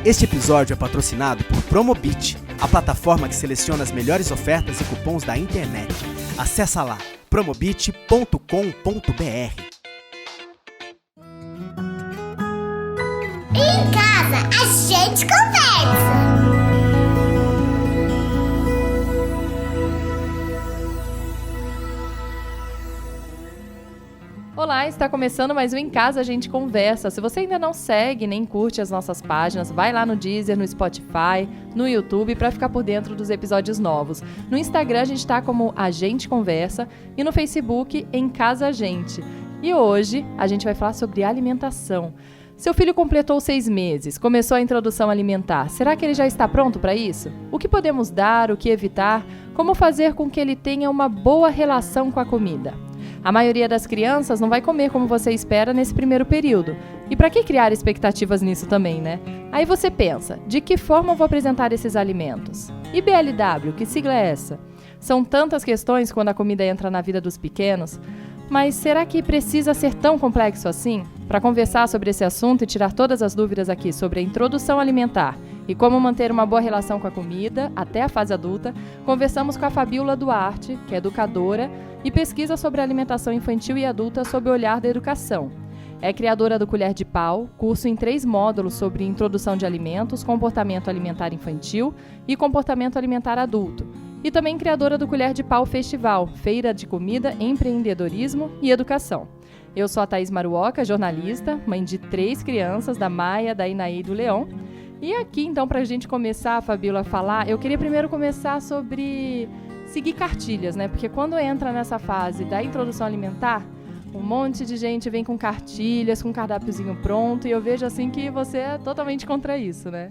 Este episódio é patrocinado por Promobit, a plataforma que seleciona as melhores ofertas e cupons da internet. Acesse lá, promobit.com.br. Em casa, a gente conversa. Olá, está começando mais um Em Casa a gente conversa. Se você ainda não segue nem curte as nossas páginas, vai lá no Deezer, no Spotify, no YouTube para ficar por dentro dos episódios novos. No Instagram a gente está como A Gente Conversa e no Facebook Em Casa a Gente. E hoje a gente vai falar sobre alimentação. Seu filho completou 6 meses, começou a introdução alimentar. Será que ele já está pronto para isso? O que podemos dar, o que evitar? Como fazer com que ele tenha uma boa relação com a comida? A maioria das crianças não vai comer como você espera nesse primeiro período. E para que criar expectativas nisso também, né? Aí você pensa, de que forma eu vou apresentar esses alimentos? E BLW, que sigla é essa? São tantas questões quando a comida entra na vida dos pequenos, mas será que precisa ser tão complexo assim? Para conversar sobre esse assunto e tirar todas as dúvidas aqui sobre a introdução alimentar e como manter uma boa relação com a comida até a fase adulta, conversamos com a Fabíola Duarte, que é educadora e pesquisa sobre a alimentação infantil e adulta sob o olhar da educação. É criadora do Colher de Pau, curso em 3 módulos sobre introdução de alimentos, comportamento alimentar infantil e comportamento alimentar adulto. E também criadora do Colher de Pau Festival, feira de comida, empreendedorismo e educação. Eu sou a Thaís Maruoca, jornalista, mãe de 3 crianças, da Maia, da Inaí e do Leão. E aqui, então, para a gente começar, Fabíola, a falar, eu queria primeiro começar sobre seguir cartilhas, né? Porque quando entra nessa fase da introdução alimentar, um monte de gente vem com cartilhas, com cardápiozinho pronto, e eu vejo assim que você é totalmente contra isso, né?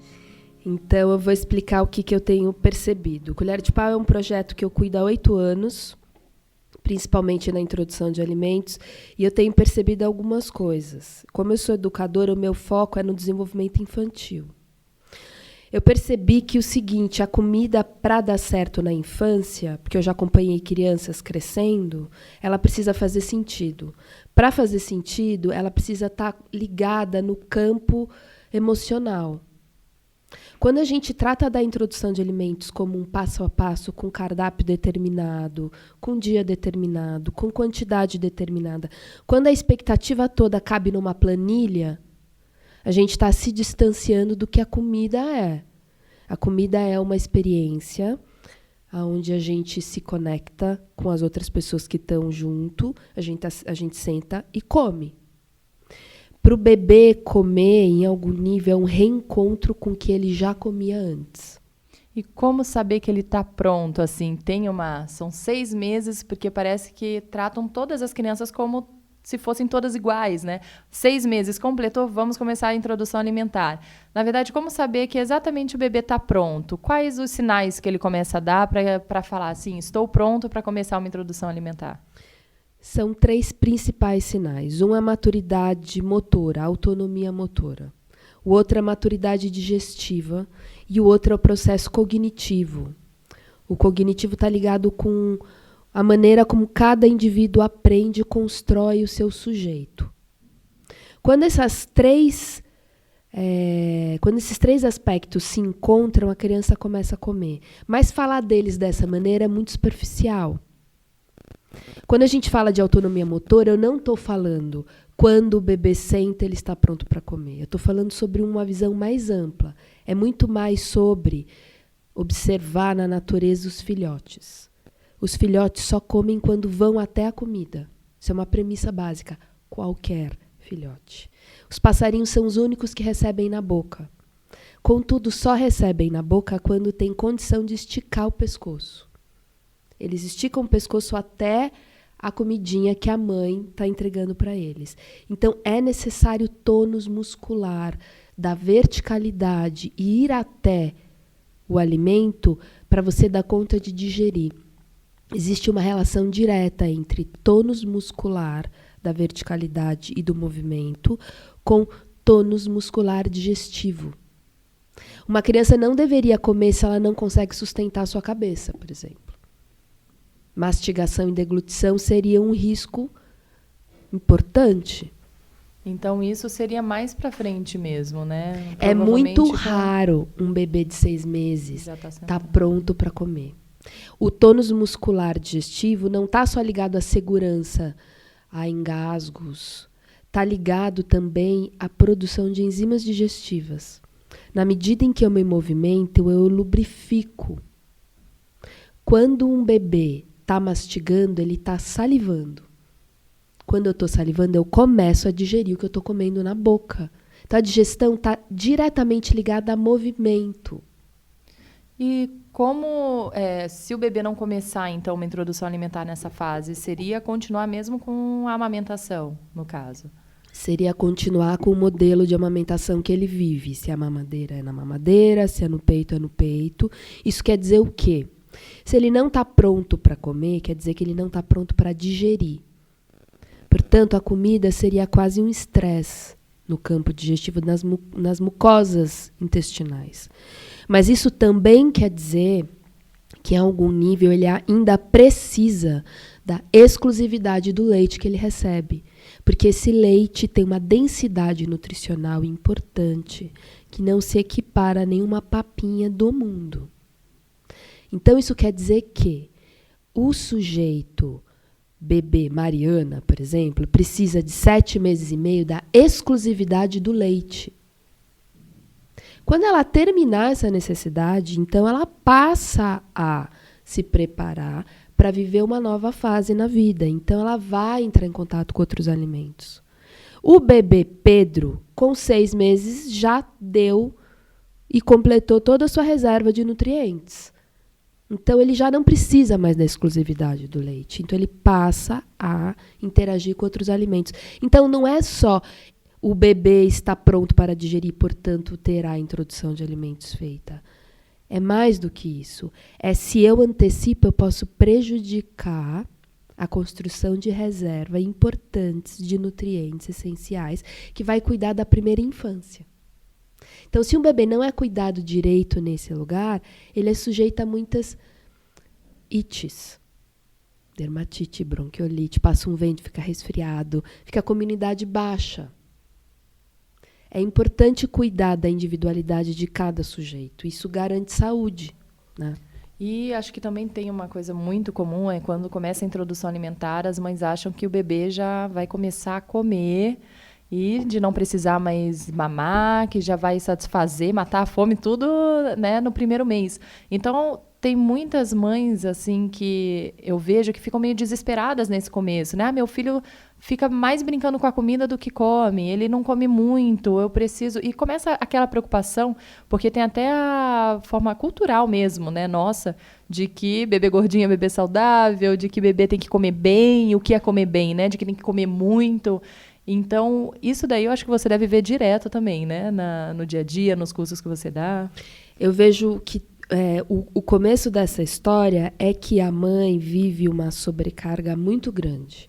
Então, eu vou explicar o que eu tenho percebido. O Colher de Pau é um projeto que eu cuido há 8 anos, principalmente na introdução de alimentos, e eu tenho percebido algumas coisas. Como eu sou educadora, o meu foco é no desenvolvimento infantil. Eu percebi que o seguinte, a comida para dar certo na infância, porque eu já acompanhei crianças crescendo, ela precisa fazer sentido. Para fazer sentido, ela precisa estar ligada no campo emocional. Quando a gente trata da introdução de alimentos como um passo a passo, com cardápio determinado, com dia determinado, com quantidade determinada, quando a expectativa toda cabe numa planilha, a gente está se distanciando do que a comida é. A comida é uma experiência onde a gente se conecta com as outras pessoas que estão junto, a gente senta e come. Para o bebê comer, em algum nível, é um reencontro com o que ele já comia antes. E como saber que ele está pronto? Assim, são 6 meses, porque parece que tratam todas as crianças como se fossem todas iguais, né? 6 meses completou, vamos começar a introdução alimentar. Na verdade, como saber que exatamente o bebê está pronto? Quais os sinais que ele começa a dar para falar assim, estou pronto para começar uma introdução alimentar? São 3 principais sinais. Um é a maturidade motora, a autonomia motora. O outro é a maturidade digestiva e o outro é o processo cognitivo. O cognitivo está ligado com a maneira como cada indivíduo aprende e constrói o seu sujeito. Quando esses 3 aspectos se encontram, a criança começa a comer. Mas falar deles dessa maneira é muito superficial. Quando a gente fala de autonomia motora, eu não estou falando quando o bebê senta, ele está pronto para comer. Eu estou falando sobre uma visão mais ampla. É muito mais sobre observar na natureza os filhotes. Os filhotes só comem quando vão até a comida. Isso é uma premissa básica. Qualquer filhote. Os passarinhos são os únicos que recebem na boca. Contudo, só recebem na boca quando tem condição de esticar o pescoço. Eles esticam o pescoço até a comidinha que a mãe está entregando para eles. Então, é necessário tônus muscular, da verticalidade e ir até o alimento para você dar conta de digerir. Existe uma relação direta entre tônus muscular, da verticalidade e do movimento, com tônus muscular digestivo. Uma criança não deveria comer se ela não consegue sustentar a sua cabeça, por exemplo. Mastigação e deglutição seria um risco importante. Então, isso seria mais para frente mesmo, né? É muito Provavelmente raro um bebê de 6 meses já tá estar sentado. pronto para comer. O tônus muscular digestivo não está só ligado à segurança, a engasgos. Está ligado também à produção de enzimas digestivas. Na medida em que eu me movimento, eu lubrifico. Quando um bebê está mastigando, ele está salivando. Quando eu estou salivando, eu começo a digerir o que eu estou comendo na boca. Então, a digestão está diretamente ligada a movimento. E como, se o bebê não começar, então, uma introdução alimentar nessa fase, seria continuar mesmo com a amamentação, no caso? Seria continuar com o modelo de amamentação que ele vive. Se a mamadeira é na mamadeira, se é no peito. Isso quer dizer o quê? Se ele não está pronto para comer, quer dizer que ele não está pronto para digerir. Portanto, a comida seria quase um estresse no campo digestivo, nas mucosas intestinais. Mas isso também quer dizer que, em algum nível, ele ainda precisa da exclusividade do leite que ele recebe. Porque esse leite tem uma densidade nutricional importante que não se equipara a nenhuma papinha do mundo. Então, isso quer dizer que o sujeito, bebê Mariana, por exemplo, precisa de 7 meses e meio da exclusividade do leite. Quando ela terminar essa necessidade, então ela passa a se preparar para viver uma nova fase na vida. Então ela vai entrar em contato com outros alimentos. O bebê Pedro, com 6 meses, já deu e completou toda a sua reserva de nutrientes. Então ele já não precisa mais da exclusividade do leite. Então ele passa a interagir com outros alimentos. Então não é só o bebê está pronto para digerir, portanto terá a introdução de alimentos feita. É mais do que isso. É se eu antecipo, eu posso prejudicar a construção de reserva importantes de nutrientes essenciais que vai cuidar da primeira infância. Então, se um bebê não é cuidado direito nesse lugar, ele é sujeito a muitas ites. Dermatite, bronquiolite, passa um vento, fica resfriado, fica com a imunidade baixa. É importante cuidar da individualidade de cada sujeito. Isso garante saúde, né? E acho que também tem uma coisa muito comum, é quando começa a introdução alimentar, as mães acham que o bebê já vai começar a comer e de não precisar mais mamar, que já vai satisfazer, matar a fome, tudo, né, no primeiro mês. Então, tem muitas mães assim que eu vejo que ficam meio desesperadas nesse começo, né? Ah, meu filho fica mais brincando com a comida do que come, ele não come muito, eu preciso... E começa aquela preocupação, porque tem até a forma cultural mesmo, né, nossa, de que bebê gordinho é bebê saudável, de que bebê tem que comer bem, o que é comer bem, né? De que tem que comer muito. Então, isso daí eu acho que você deve ver direto também, né? No dia a dia, nos cursos que você dá. Eu vejo que o começo dessa história é que a mãe vive uma sobrecarga muito grande.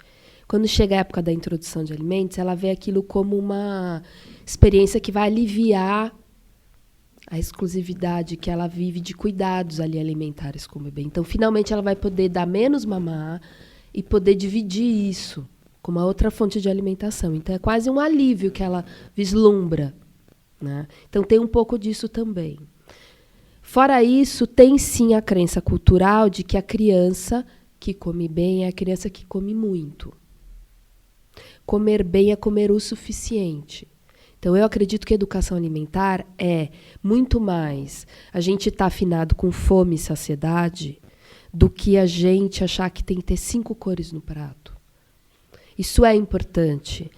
Quando chega a época da introdução de alimentos, ela vê aquilo como uma experiência que vai aliviar a exclusividade que ela vive de cuidados ali alimentares com o bebê. Então, finalmente, ela vai poder dar menos mamar e poder dividir isso com uma outra fonte de alimentação. Então, é quase um alívio que ela vislumbra, né? Então, tem um pouco disso também. Fora isso, tem sim a crença cultural de que a criança que come bem é a criança que come muito. Comer bem é comer o suficiente. Então, eu acredito que a educação alimentar é muito mais a gente estar afinado com fome e saciedade do que a gente achar que tem que ter 5 cores no prato. Isso é importante,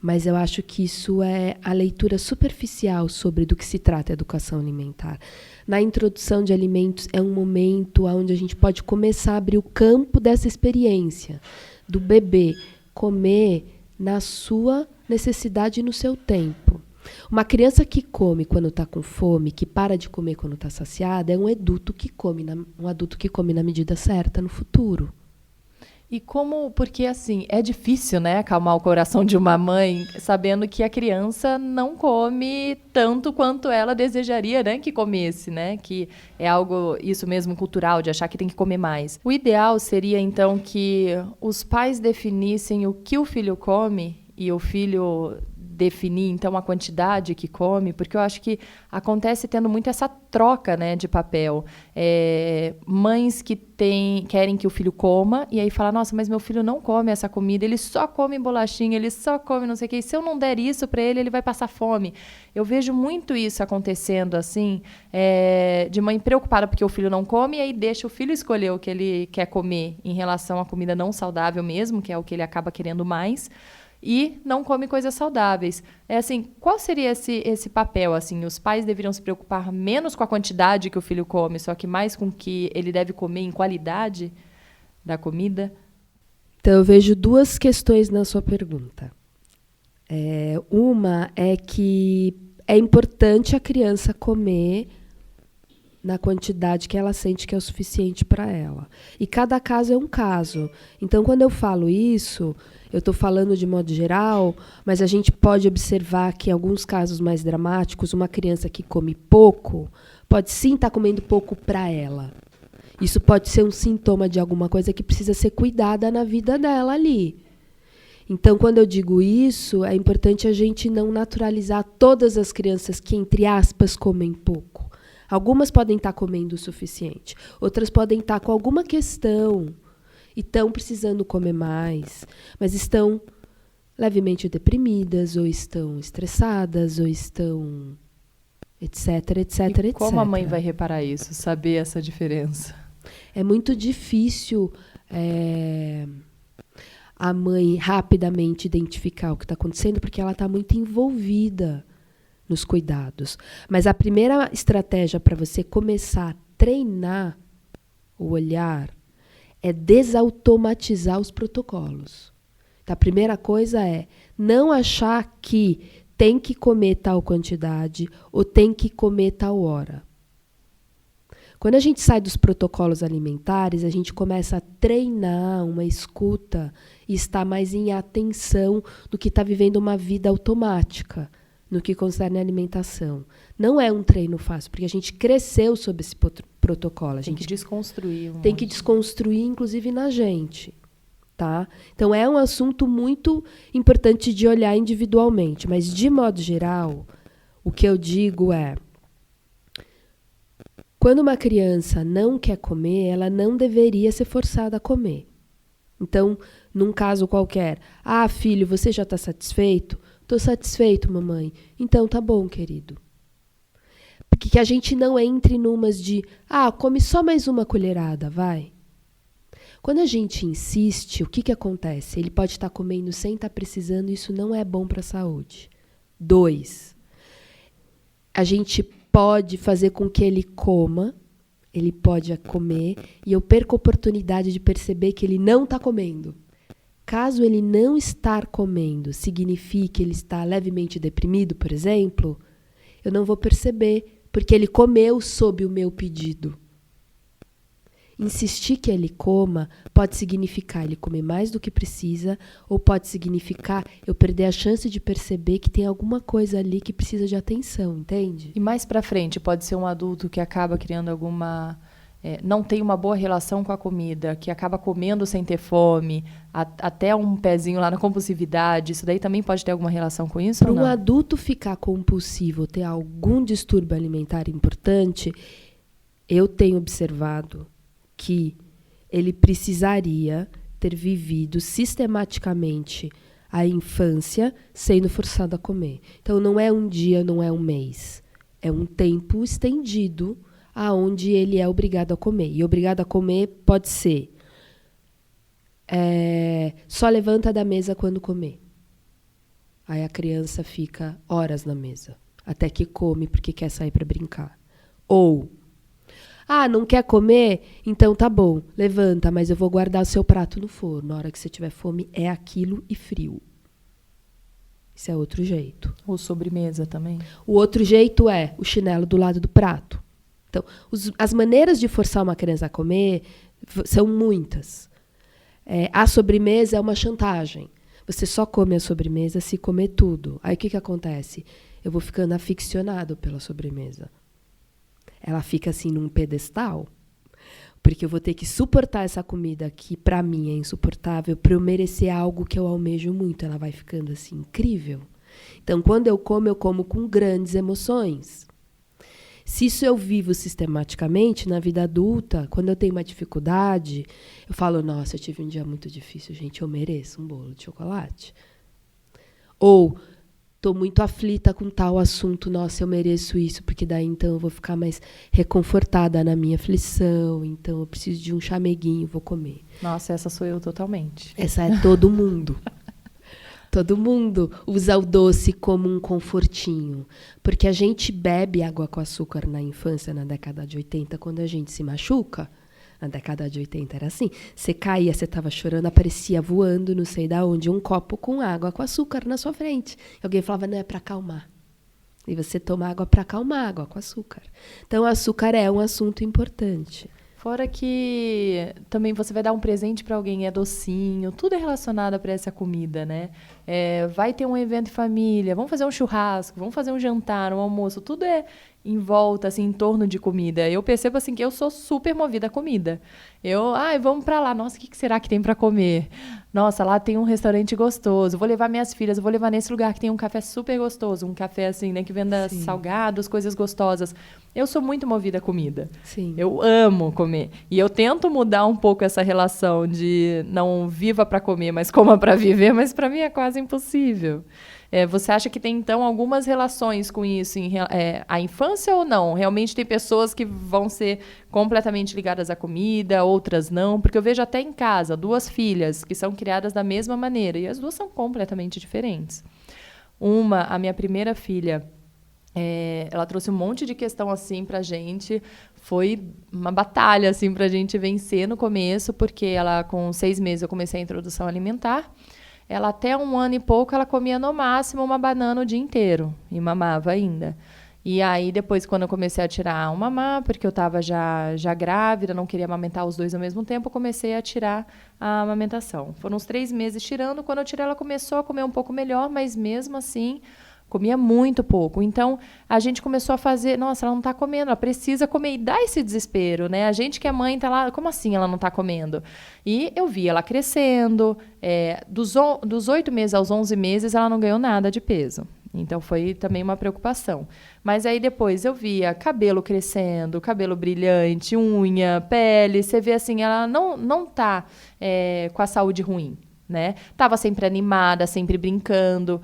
mas eu acho que isso é a leitura superficial sobre do que se trata a educação alimentar. Na introdução de alimentos é um momento onde a gente pode começar a abrir o campo dessa experiência, do bebê comer na sua necessidade e no seu tempo. Uma criança que come quando está com fome, que para de comer quando está saciada, é um adulto que come na medida certa no futuro. E como, porque assim, é difícil, né, acalmar o coração de uma mãe sabendo que a criança não come tanto quanto ela desejaria, né, que comesse, né, que é algo, isso mesmo, cultural, de achar que tem que comer mais. O ideal seria, então, que os pais definissem o que o filho come e o filho definir, então, a quantidade que come? Porque eu acho que acontece tendo muito essa troca, né, de papel. Mães que querem que o filho coma, e aí fala, nossa, mas meu filho não come essa comida, ele só come bolachinha, ele só come não sei o quê, e se eu não der isso para ele, ele vai passar fome. Eu vejo muito isso acontecendo, assim, de mãe preocupada porque o filho não come, e aí deixa o filho escolher o que ele quer comer em relação à comida não saudável mesmo, que é o que ele acaba querendo mais, e não come coisas saudáveis. Assim, qual seria esse papel? Assim, os pais deveriam se preocupar menos com a quantidade que o filho come, só que mais com o que ele deve comer em qualidade da comida? Então, eu vejo 2 questões na sua pergunta. Uma é que é importante a criança comer na quantidade que ela sente que é o suficiente para ela. E cada caso é um caso. Então, quando eu falo isso, eu estou falando de modo geral, mas a gente pode observar que em alguns casos mais dramáticos, uma criança que come pouco pode sim estar comendo pouco para ela. Isso pode ser um sintoma de alguma coisa que precisa ser cuidada na vida dela ali. Então, quando eu digo isso, é importante a gente não naturalizar todas as crianças que, entre aspas, comem pouco. Algumas podem estar comendo o suficiente, outras podem estar com alguma questão e estão precisando comer mais, mas estão levemente deprimidas, ou estão estressadas, ou estão etc, etc, etc. Como a mãe vai reparar isso, saber essa diferença? É muito difícil a mãe rapidamente identificar o que está acontecendo, porque ela está muito envolvida nos cuidados. Mas a primeira estratégia para você começar a treinar o olhar é desautomatizar os protocolos. Então, a primeira coisa é não achar que tem que comer tal quantidade ou tem que comer tal hora. Quando a gente sai dos protocolos alimentares, a gente começa a treinar uma escuta e estar mais em atenção do que está vivendo uma vida automática no que concerne a alimentação. Não é um treino fácil, porque a gente cresceu sob esse protocolo. Tem que desconstruir. Tem que desconstruir, inclusive, na gente. Tá? Então, é um assunto muito importante de olhar individualmente. Mas, de modo geral, o que eu digo é: quando uma criança não quer comer, ela não deveria ser forçada a comer. Então, num caso qualquer, filho, você já está satisfeito? Estou satisfeito, mamãe. Então, tá bom, querido. Porque que a gente não entre numas de, come só mais uma colherada, vai. Quando a gente insiste, o que acontece? Ele pode estar comendo sem estar precisando, isso não é bom para a saúde. 2, a gente pode fazer com que ele coma, ele pode comer, e eu perco a oportunidade de perceber que ele não está comendo. Caso ele não estar comendo signifique que ele está levemente deprimido, por exemplo, eu não vou perceber, porque ele comeu sob o meu pedido. Insistir que ele coma pode significar ele comer mais do que precisa, ou pode significar eu perder a chance de perceber que tem alguma coisa ali que precisa de atenção, entende? E mais pra frente, pode ser um adulto que acaba criando alguma... não tem uma boa relação com a comida, que acaba comendo sem ter fome, até um pezinho lá na compulsividade, isso daí também pode ter alguma relação com isso? Para um adulto ficar compulsivo, ter algum distúrbio alimentar importante, eu tenho observado que ele precisaria ter vivido sistematicamente a infância sendo forçado a comer. Então, não é um dia, não é um mês. É um tempo estendido aonde ele é obrigado a comer. E obrigado a comer pode ser só levanta da mesa quando comer. Aí a criança fica horas na mesa, até que come porque quer sair para brincar. Ou, não quer comer? Então tá bom, levanta, mas eu vou guardar o seu prato no forno. Na hora que você tiver fome, é aquilo e frio. Isso é outro jeito. Ou sobremesa também? O outro jeito é o chinelo do lado do prato. Então, as maneiras de forçar uma criança a comer são muitas. A sobremesa é uma chantagem. Você só come a sobremesa se comer tudo. Aí o que acontece? Eu vou ficando aficionado pela sobremesa. Ela fica assim num pedestal, porque eu vou ter que suportar essa comida que para mim é insuportável para eu merecer algo que eu almejo muito. Ela vai ficando assim incrível. Então, quando eu como com grandes emoções. Se isso eu vivo sistematicamente na vida adulta, quando eu tenho uma dificuldade, eu falo, nossa, eu tive um dia muito difícil, gente, eu mereço um bolo de chocolate. Ou, estou muito aflita com tal assunto, nossa, eu mereço isso, porque daí então eu vou ficar mais reconfortada na minha aflição, então eu preciso de um chameguinho, vou comer. Nossa, essa sou eu totalmente. Essa é todo mundo. Todo mundo usa o doce como um confortinho, porque a gente bebe água com açúcar na infância, na década de 80, quando a gente se machuca. Na década de 80 era assim. Você caía, você estava chorando, aparecia voando, não sei de onde, um copo com água com açúcar na sua frente. E alguém falava, não, é para acalmar. E você toma água para acalmar, água com açúcar. Então, o açúcar é um assunto importante. Fora que também você vai dar um presente para alguém, é docinho, tudo é relacionado para essa comida, né? Vai ter um evento em família, vamos fazer um churrasco, vamos fazer um jantar, um almoço, tudo é em volta, assim, em torno de comida. Eu percebo, assim, que eu sou super movida a comida. Vamos para lá, nossa, o que será que tem para comer? Nossa, lá tem um restaurante gostoso, vou levar minhas filhas, vou levar nesse lugar que tem um café super gostoso, um café, assim, né, que venda salgados, coisas gostosas. Eu sou muito movida a comida. Sim. Eu amo comer. E eu tento mudar um pouco essa relação de não viva para comer, mas coma para viver, mas para mim é quase impossível. Você acha que tem, então, algumas relações com isso, a infância ou não? Realmente tem pessoas que vão ser completamente ligadas à comida, outras não? Porque eu vejo até em casa 2 filhas que são criadas da mesma maneira, e as 2 são completamente diferentes. A minha primeira filha, ela trouxe um monte de questão assim pra gente. Foi uma batalha assim pra gente vencer no começo, porque ela, com 6 meses, eu comecei a introdução alimentar. Ela, até 1 ano e pouco, ela comia no máximo uma banana o dia inteiro e mamava ainda. E aí, depois, quando eu comecei a tirar o mamar, porque eu estava já grávida, não queria amamentar os 2 ao mesmo tempo, eu comecei a tirar a amamentação. Foram uns 3 meses tirando. Quando eu tirei, ela começou a comer um pouco melhor, mas mesmo assim comia muito pouco. Então, a gente começou a fazer, nossa, ela não está comendo, ela precisa comer. E dá esse desespero, né? A gente que é mãe está lá, como assim ela não está comendo? E eu vi ela crescendo. Dos 8 meses aos 11 meses, ela não ganhou nada de peso. Então, foi também uma preocupação. Mas aí, depois, eu via cabelo crescendo, cabelo brilhante, unha, pele. Você vê assim, ela não está com a saúde ruim. Né? Tava sempre animada, sempre brincando,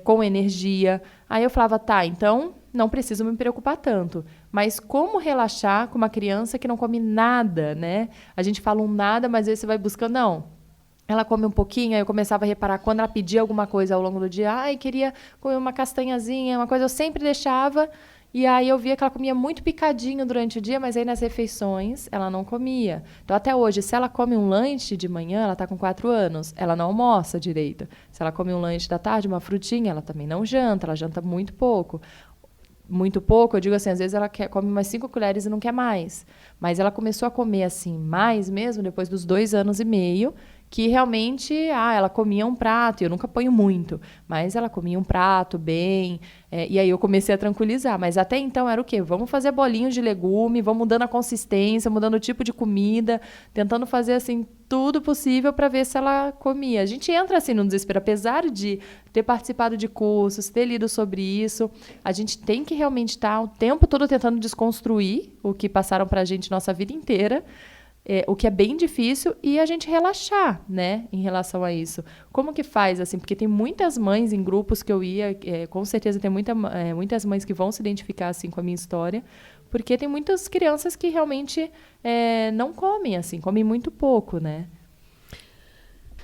com energia. Aí eu falava, então não preciso me preocupar tanto. Mas como relaxar com uma criança que não come nada, né? A gente fala um nada, mas às vezes você vai buscando, não. Ela come um pouquinho, aí eu começava a reparar quando ela pedia alguma coisa ao longo do dia. Queria comer uma castanhazinha, uma coisa, eu sempre deixava. E aí eu via que ela comia muito picadinho durante o dia, mas aí nas refeições ela não comia. Então, até hoje, se ela come um lanche de manhã, ela está com 4 anos, ela não almoça direito. Se ela come um lanche da tarde, uma frutinha, ela também não janta, ela janta muito pouco. Muito pouco, eu digo assim, às vezes ela come umas 5 colheres e não quer mais. Mas ela começou a comer assim, mais mesmo, depois dos 2 anos e meio, que realmente, ela comia um prato, e eu nunca ponho muito, mas ela comia um prato bem, e aí eu comecei a tranquilizar. Mas até então era o quê? Vamos fazer bolinhos de legume, vamos mudando a consistência, mudando o tipo de comida, tentando fazer assim tudo possível para ver se ela comia. A gente entra assim no desespero, apesar de ter participado de cursos, ter lido sobre isso, a gente tem que realmente estar o tempo todo tentando desconstruir o que passaram para a gente nossa vida inteira, o que é bem difícil, e a gente relaxar, né, em relação a isso. Como que faz, assim? Porque tem muitas mães em grupos que eu ia, com certeza tem muitas mães que vão se identificar, assim, com a minha história, porque tem muitas crianças que realmente não comem, assim, comem muito pouco, né?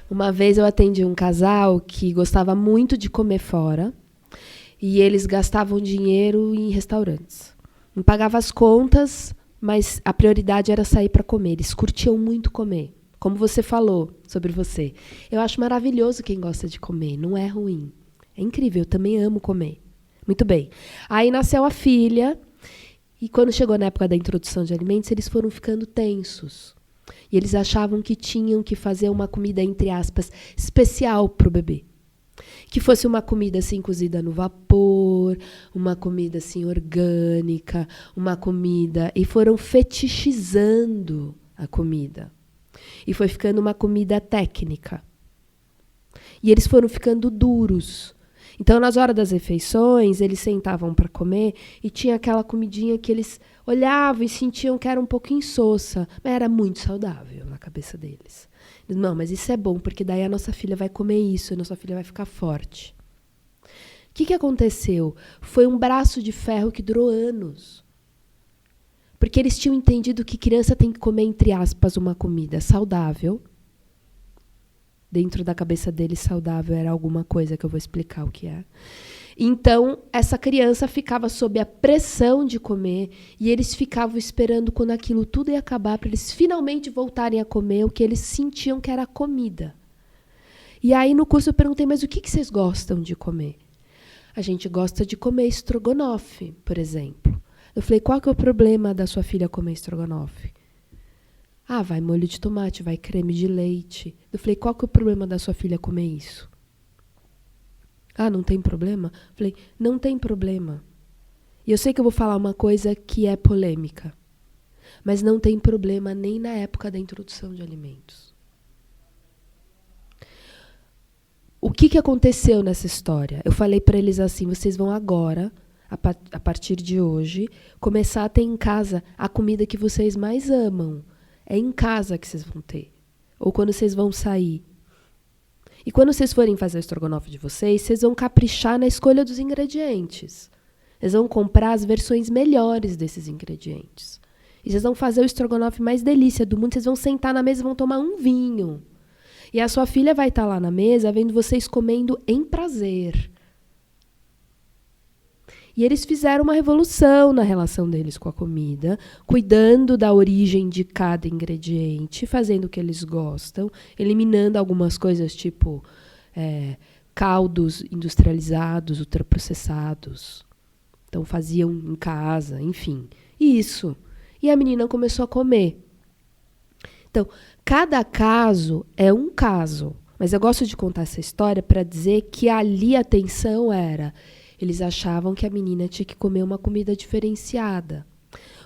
Uma vez eu atendi um casal que gostava muito de comer fora, e eles gastavam dinheiro em restaurantes. Não pagavam as contas, mas a prioridade era sair para comer. Eles curtiam muito comer. Como você falou sobre você. Eu acho maravilhoso quem gosta de comer. Não é ruim. É incrível. Eu também amo comer. Muito bem. Aí nasceu a filha. E quando chegou na época da introdução de alimentos, eles foram ficando tensos. E eles achavam que tinham que fazer uma comida, entre aspas, especial para o bebê. Que fosse uma comida assim cozida no vapor, uma comida assim orgânica, uma comida... E foram fetichizando a comida. E foi ficando uma comida técnica. E eles foram ficando duros. Então, nas horas das refeições, eles sentavam para comer e tinha aquela comidinha que eles olhavam e sentiam que era um pouco insossa, mas era muito saudável na cabeça deles. Não, mas isso é bom, porque daí a nossa filha vai comer isso, a nossa filha vai ficar forte. O que aconteceu? Foi um braço de ferro que durou anos. Porque eles tinham entendido que criança tem que comer, entre aspas, uma comida saudável. Dentro da cabeça deles, saudável era alguma coisa que eu vou explicar o que é. Então, essa criança ficava sob a pressão de comer e eles ficavam esperando quando aquilo tudo ia acabar para eles finalmente voltarem a comer o que eles sentiam que era comida. E aí, no curso, eu perguntei, mas o que vocês gostam de comer? A gente gosta de comer estrogonofe, por exemplo. Eu falei, qual que é o problema da sua filha comer estrogonofe? Ah, vai molho de tomate, vai creme de leite. Eu falei, qual que é o problema da sua filha comer isso? Ah, não tem problema? Eu falei, não tem problema. E eu sei que eu vou falar uma coisa que é polêmica, mas não tem problema nem na época da introdução de alimentos. O que aconteceu nessa história? Eu falei para eles assim, vocês vão agora, a partir de hoje, começar a ter em casa a comida que vocês mais amam. É em casa que vocês vão ter. Ou quando vocês vão sair. E quando vocês forem fazer o estrogonofe de vocês vão caprichar na escolha dos ingredientes. Vocês vão comprar as versões melhores desses ingredientes. E vocês vão fazer o estrogonofe mais delícia do mundo. Vocês vão sentar na mesa e vão tomar um vinho. E a sua filha vai estar lá na mesa vendo vocês comendo em prazer. E eles fizeram uma revolução na relação deles com a comida, cuidando da origem de cada ingrediente, fazendo o que eles gostam, eliminando algumas coisas tipo caldos industrializados, ultraprocessados. Então faziam em casa, enfim. Isso. E a menina começou a comer. Então, cada caso é um caso. Mas eu gosto de contar essa história para dizer que ali a tensão era... Eles achavam que a menina tinha que comer uma comida diferenciada.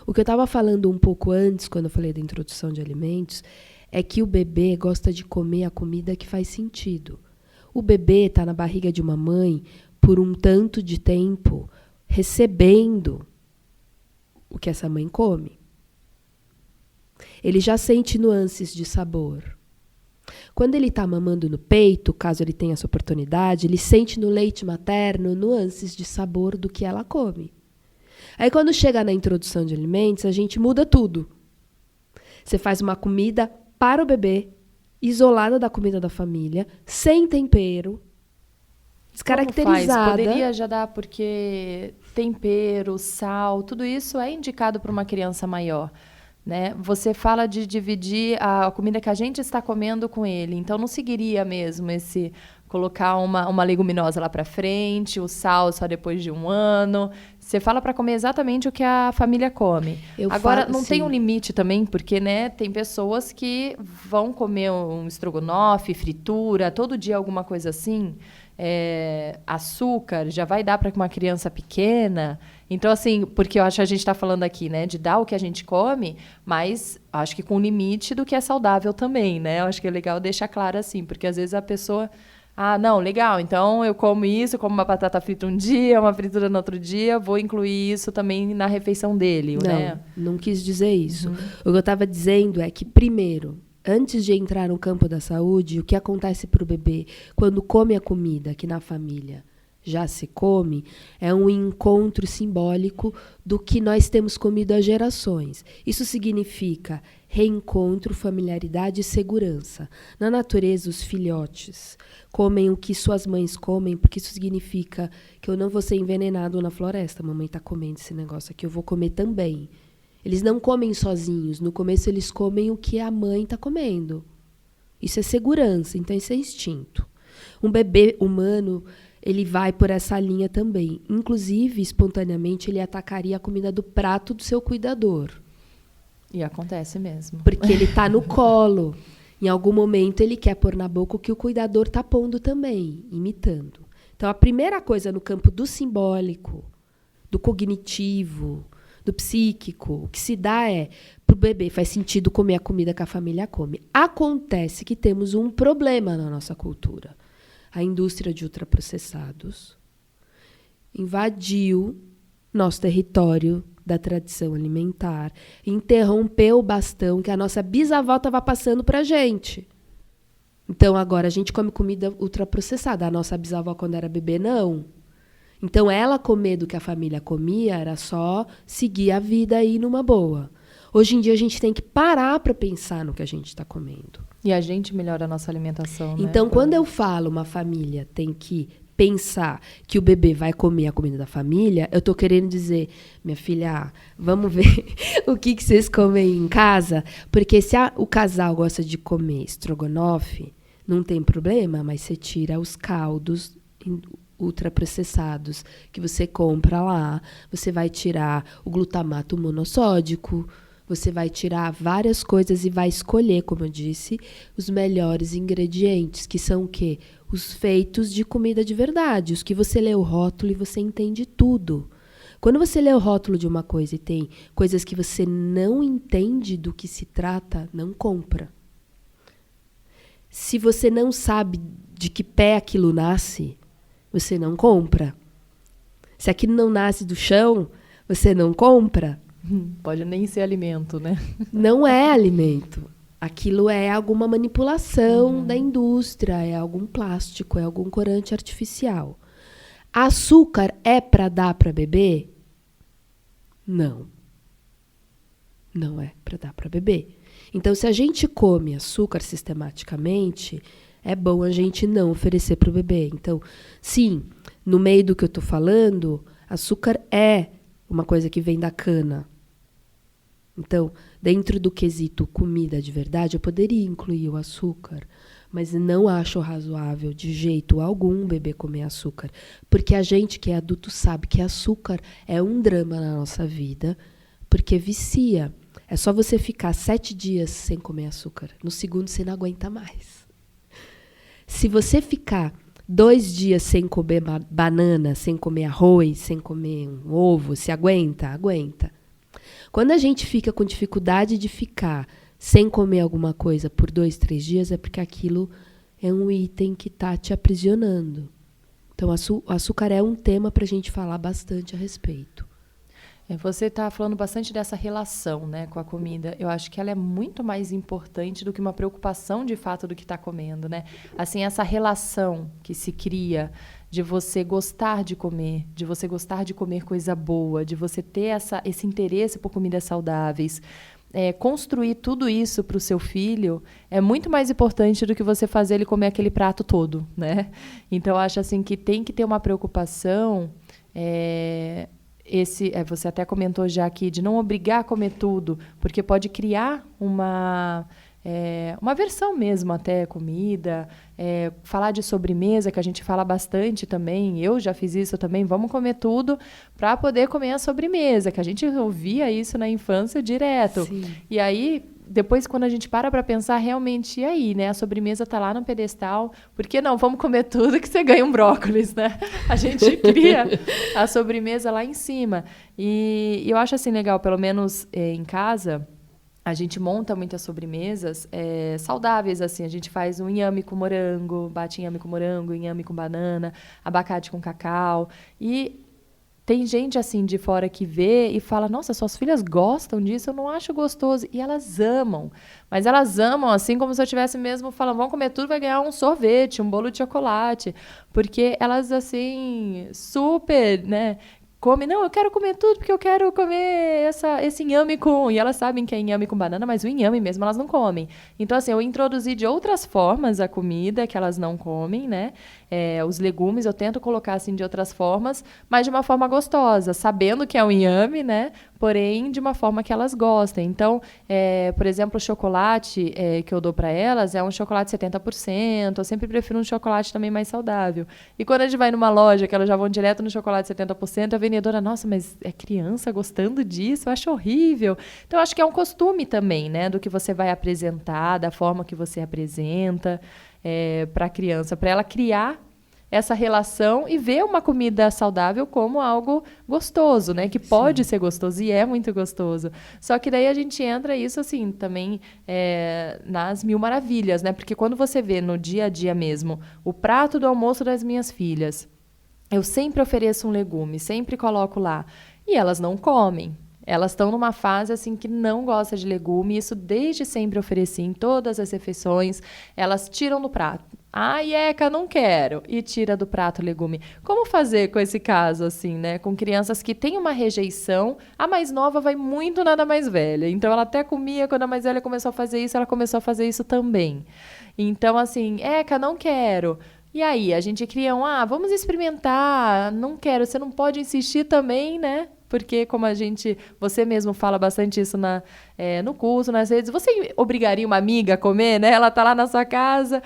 O que eu estava falando um pouco antes, quando eu falei da introdução de alimentos, é que o bebê gosta de comer a comida que faz sentido. O bebê está na barriga de uma mãe por um tanto de tempo, recebendo o que essa mãe come. Ele já sente nuances de sabor. Quando ele está mamando no peito, caso ele tenha essa oportunidade, ele sente no leite materno nuances de sabor do que ela come. Aí quando chega na introdução de alimentos, a gente muda tudo. Você faz uma comida para o bebê, isolada da comida da família, sem tempero, descaracterizada. Poderia já dar, porque tempero, sal, tudo isso é indicado para uma criança maior. Né? Você fala de dividir a comida que a gente está comendo com ele. Então, não seguiria mesmo esse colocar uma leguminosa lá para frente, o sal só depois de 1 ano. Você fala para comer exatamente o que a família come. Agora, não tem um limite também, porque né, tem pessoas que vão comer um estrogonofe, fritura, todo dia alguma coisa assim. Açúcar, já vai dar para uma criança pequena. Então, assim, porque eu acho que a gente está falando aqui, né, de dar o que a gente come, mas acho que com limite do que é saudável também, né? Eu acho que é legal deixar claro assim, porque às vezes a pessoa... Ah, não, legal, então eu como isso, eu como uma batata frita um dia, uma fritura no outro dia, vou incluir isso também na refeição dele, né? Não quis dizer isso. O que eu estava dizendo é que, primeiro, antes de entrar no campo da saúde, o que acontece para o bebê quando come a comida que na família já se come, é um encontro simbólico do que nós temos comido há gerações. Isso significa reencontro, familiaridade e segurança. Na natureza, os filhotes comem o que suas mães comem, porque isso significa que eu não vou ser envenenado na floresta. A mamãe está comendo esse negócio aqui, eu vou comer também. Eles não comem sozinhos. No começo, eles comem o que a mãe está comendo. Isso é segurança, então isso é instinto. Um bebê humano... ele vai por essa linha também. Inclusive, espontaneamente, ele atacaria a comida do prato do seu cuidador. E acontece mesmo. Porque ele está no colo. Em algum momento, ele quer pôr na boca o que o cuidador está pondo também, imitando. Então, a primeira coisa no campo do simbólico, do cognitivo, do psíquico, o que se dá é, para o bebê, faz sentido comer a comida que a família come. Acontece que temos um problema na nossa cultura. A indústria de ultraprocessados, invadiu nosso território da tradição alimentar, interrompeu o bastão que a nossa bisavó estava passando para a gente. Então, agora a gente come comida ultraprocessada. A nossa bisavó, quando era bebê, não. Então, ela comer do que a família comia era só seguir a vida aí numa boa. Hoje em dia, a gente tem que parar para pensar no que a gente está comendo. E a gente melhora a nossa alimentação, né? Então, quando eu falo uma família tem que pensar que o bebê vai comer a comida da família, eu tô querendo dizer, minha filha, vamos ver o que vocês comem em casa, porque se o casal gosta de comer estrogonofe, não tem problema, mas você tira os caldos ultraprocessados que você compra lá, você vai tirar o glutamato monossódico, você vai tirar várias coisas e vai escolher, como eu disse, os melhores ingredientes, que são o quê? Os feitos de comida de verdade, os que você lê o rótulo e você entende tudo. Quando você lê o rótulo de uma coisa e tem coisas que você não entende do que se trata, não compra. Se você não sabe de que pé aquilo nasce, você não compra. Se aquilo não nasce do chão, você não compra. Pode nem ser alimento, né? Não é alimento. Aquilo é alguma manipulação da indústria, é algum plástico, é algum corante artificial. Açúcar é para dar para beber? Não. Não é para dar para beber. Então, se a gente come açúcar sistematicamente, é bom a gente não oferecer para o bebê. Então, sim, no meio do que eu estou falando, açúcar é uma coisa que vem da cana. Então, dentro do quesito comida de verdade, eu poderia incluir o açúcar, mas não acho razoável de jeito algum o bebê comer açúcar, porque a gente que é adulto sabe que açúcar é um drama na nossa vida, porque vicia. É só você ficar 7 dias sem comer açúcar, no segundo você não aguenta mais. Se você ficar 2 dias sem comer banana, sem comer arroz, sem comer um ovo, se aguenta? Aguenta. Quando a gente fica com dificuldade de ficar sem comer alguma coisa por 2, 3 dias, é porque aquilo é um item que está te aprisionando. Então, o açúcar é um tema para a gente falar bastante a respeito. Você está falando bastante dessa relação, né, com a comida. Eu acho que ela é muito mais importante do que uma preocupação de fato do que está comendo, né? Assim, essa relação que se cria de você gostar de comer, de você gostar de comer coisa boa, de você ter esse interesse por comidas saudáveis. Construir tudo isso para o seu filho é muito mais importante do que você fazer ele comer aquele prato todo, né? Então, eu acho assim que tem que ter uma preocupação... você até comentou já aqui, de não obrigar a comer tudo, porque pode criar uma versão mesmo até comida, falar de sobremesa, que a gente fala bastante também, eu já fiz isso também, vamos comer tudo para poder comer a sobremesa, que a gente ouvia isso na infância direto. Sim. E aí... Depois, quando a gente para pensar, realmente, e aí, né? A sobremesa tá lá no pedestal. Por que não? Vamos comer tudo que você ganha um brócolis, né? A gente cria a sobremesa lá em cima. E eu acho, assim, legal, pelo menos em casa, a gente monta muitas sobremesas saudáveis, assim. A gente faz um inhame com morango, bate inhame com morango, inhame com banana, abacate com cacau. E... tem gente, assim, de fora que vê e fala, nossa, suas filhas gostam disso? Eu não acho gostoso. E elas amam. Mas elas amam, assim, como se eu estivesse mesmo falando, vamos comer tudo, vai ganhar um sorvete, um bolo de chocolate. Porque elas, assim, super, né... não, eu quero comer tudo porque eu quero comer esse inhame com... E elas sabem que é inhame com banana, mas o inhame mesmo elas não comem. Então, assim, eu introduzi de outras formas a comida que elas não comem, né? Os legumes eu tento colocar, assim, de outras formas, mas de uma forma gostosa, sabendo que é um inhame, né? Porém, de uma forma que elas gostem. Então, por exemplo, o chocolate que eu dou para elas é um chocolate 70%. Eu sempre prefiro um chocolate também mais saudável. E quando a gente vai numa loja, que elas já vão direto no chocolate 70%, a vendedora, nossa, mas é criança gostando disso? Eu acho horrível. Então, eu acho que é um costume também, né? Do que você vai apresentar, da forma que você apresenta para a criança, para ela criar essa relação e ver uma comida saudável como algo gostoso, né? Que pode ser gostoso e é muito gostoso. Só que daí a gente entra isso, assim, também nas mil maravilhas, né? Porque quando você vê no dia a dia mesmo o prato do almoço das minhas filhas, eu sempre ofereço um legume, sempre coloco lá. E elas não comem. Elas estão numa fase assim que não gosta de legume, isso desde sempre ofereci em todas as refeições. Elas tiram do prato. Ai, Eca, não quero. E tira do prato o legume. Como fazer com esse caso, assim, né? Com crianças que têm uma rejeição, a mais nova vai muito na da mais velha. Então, ela até comia, quando a mais velha começou a fazer isso, ela começou a fazer isso também. Então, assim, Eca, não quero. E aí, a gente cria vamos experimentar, não quero, você não pode insistir também, né? Porque como você mesmo fala bastante isso no curso, nas redes, você obrigaria uma amiga a comer, né? Ela tá lá na sua casa,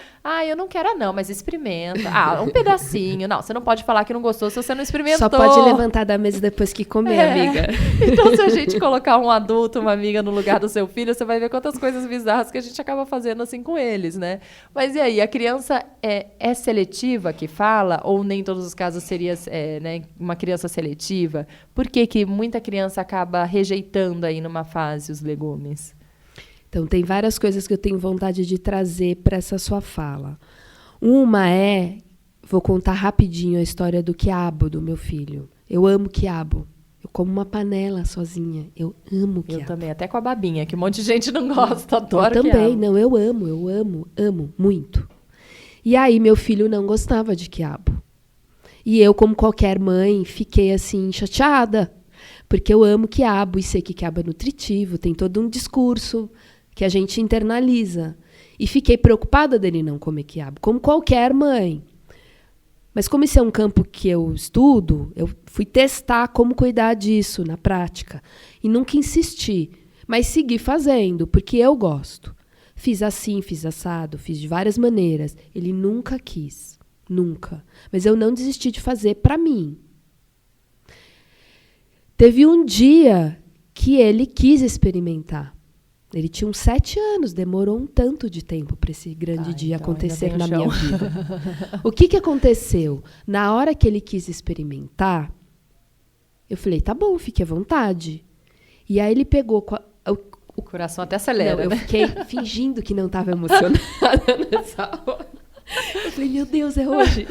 eu não quero não, mas experimenta. Um pedacinho. Não, você não pode falar que não gostou se você não experimentou. Só pode levantar da mesa depois que comer, amiga. Então, se a gente colocar um adulto, uma amiga no lugar do seu filho, você vai ver quantas coisas bizarras que a gente acaba fazendo assim com eles, né? Mas e aí, a criança é seletiva que fala? Ou nem em todos os casos seria né, uma criança seletiva? Por que muita criança acaba rejeitando aí numa fase os legumes? Então, tem várias coisas que eu tenho vontade de trazer para essa sua fala. Uma vou contar rapidinho a história do quiabo do meu filho. Eu amo quiabo. Eu como uma panela sozinha. Eu amo quiabo. Eu também, até com a babinha, que um monte de gente não gosta, adoro quiabo. Eu também, quiabo. não, eu amo muito. E aí, meu filho não gostava de quiabo. E eu, como qualquer mãe, fiquei assim, chateada. Porque eu amo quiabo e sei que quiabo é nutritivo, tem todo um discurso que a gente internaliza. E fiquei preocupada dele não comer quiabo, como qualquer mãe. Mas como esse é um campo que eu estudo, eu fui testar como cuidar disso na prática. E nunca insisti, mas segui fazendo, porque eu gosto. Fiz assim, fiz assado, fiz de várias maneiras. Ele nunca quis, nunca. Mas eu não desisti de fazer para mim. Teve um dia que ele quis experimentar. Ele tinha uns 7 anos, demorou um tanto de tempo para esse grande dia então acontecer na minha vida. O que aconteceu? Na hora que ele quis experimentar, eu falei, tá bom, fique à vontade. E aí ele pegou... O coração até acelera, não, né? Eu fiquei fingindo que não estava emocionada nessa hora. Eu falei, meu Deus, é hoje.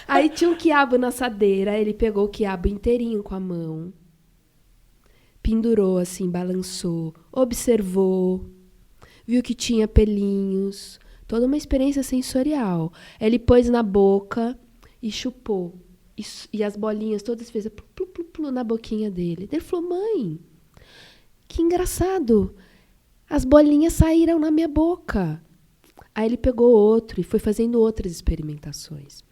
Aí tinha um quiabo na assadeira, ele pegou o quiabo inteirinho com a mão, pendurou assim, balançou, observou, viu que tinha pelinhos, toda uma experiência sensorial. Ele pôs na boca e chupou. E as bolinhas todas fez plu, plu, plu, na boquinha dele. Ele falou, mãe, que engraçado, as bolinhas saíram na minha boca. Aí ele pegou outro e foi fazendo outras experimentações.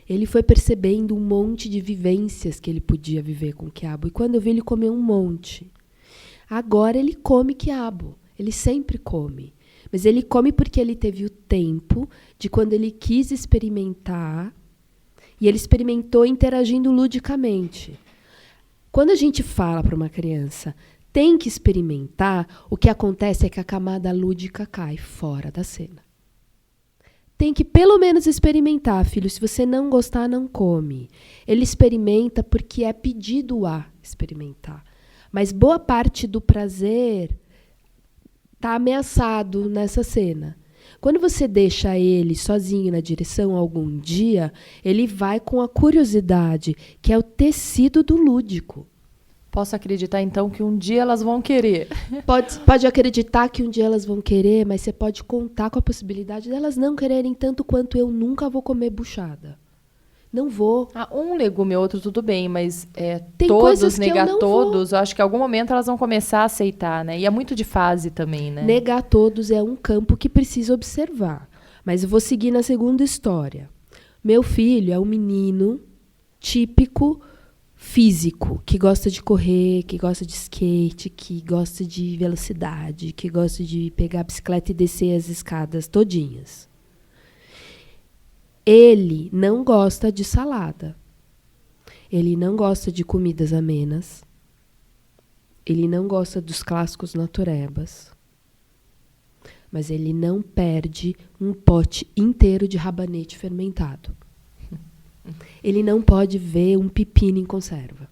Ele foi percebendo um monte de vivências que ele podia viver com o quiabo. E quando eu vi, ele comeu um monte. Agora ele come quiabo. Ele sempre come. Mas ele come porque ele teve o tempo de quando ele quis experimentar. E ele experimentou interagindo ludicamente. Quando a gente fala para uma criança, tem que experimentar, o que acontece é que a camada lúdica cai fora da cena. Tem que pelo menos experimentar, filho. Se você não gostar, não come. Ele experimenta porque é pedido a experimentar. Mas boa parte do prazer está ameaçado nessa cena. Quando você deixa ele sozinho na direção algum dia, ele vai com a curiosidade, que é o tecido do lúdico. Posso acreditar, então, que um dia elas vão querer. Pode acreditar que um dia elas vão querer, mas você pode contar com a possibilidade delas não quererem tanto quanto eu nunca vou comer buchada. Não vou. Um legume ou outro, tudo bem, mas tem todos, negar eu não todos, vou. Eu acho que em algum momento elas vão começar a aceitar, né? E é muito de fase também, né? Negar todos é um campo que precisa observar. Mas eu vou seguir na segunda história. Meu filho é um menino típico físico, que gosta de correr, que gosta de skate, que gosta de velocidade, que gosta de pegar a bicicleta e descer as escadas todinhas. Ele não gosta de salada. Ele não gosta de comidas amenas. Ele não gosta dos clássicos naturebas. Mas ele não perde um pote inteiro de rabanete fermentado. Ele não pode ver um pepino em conserva.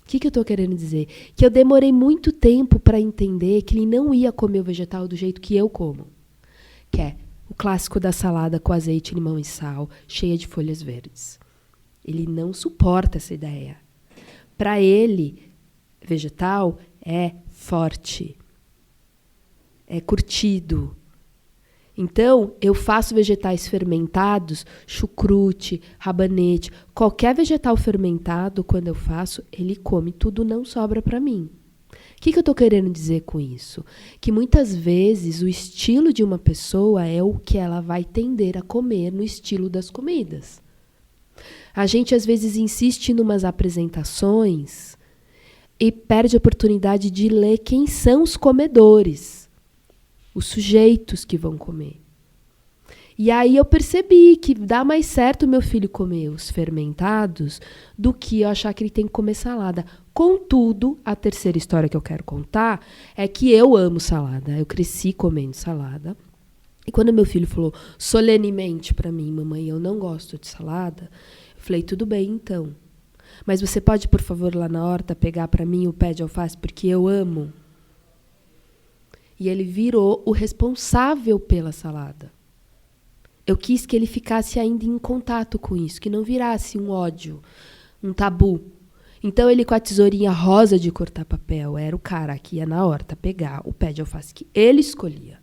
O que eu estou querendo dizer? Que eu demorei muito tempo para entender que ele não ia comer o vegetal do jeito que eu como. Que é o clássico da salada com azeite, limão e sal, cheia de folhas verdes. Ele não suporta essa ideia. Para ele, vegetal é forte, é curtido. Então, eu faço vegetais fermentados, chucrute, rabanete, qualquer vegetal fermentado, quando eu faço, ele come, tudo não sobra para mim. O que eu estou querendo dizer com isso? Que muitas vezes o estilo de uma pessoa é o que ela vai tender a comer no estilo das comidas. A gente às vezes insiste em umas apresentações e perde a oportunidade de ler quem são os comedores, os sujeitos que vão comer. E aí eu percebi que dá mais certo meu filho comer os fermentados do que eu achar que ele tem que comer salada. Contudo, a terceira história que eu quero contar é que eu amo salada. Eu cresci comendo salada. E quando meu filho falou solenemente para mim, mamãe, eu não gosto de salada, eu falei, tudo bem então. Mas você pode, por favor, lá na horta pegar para mim o pé de alface, porque eu amo. E ele virou o responsável pela salada. Eu quis que ele ficasse ainda em contato com isso, que não virasse um ódio, um tabu. Então, ele com a tesourinha rosa de cortar papel, era o cara que ia na horta pegar o pé de alface que ele escolhia.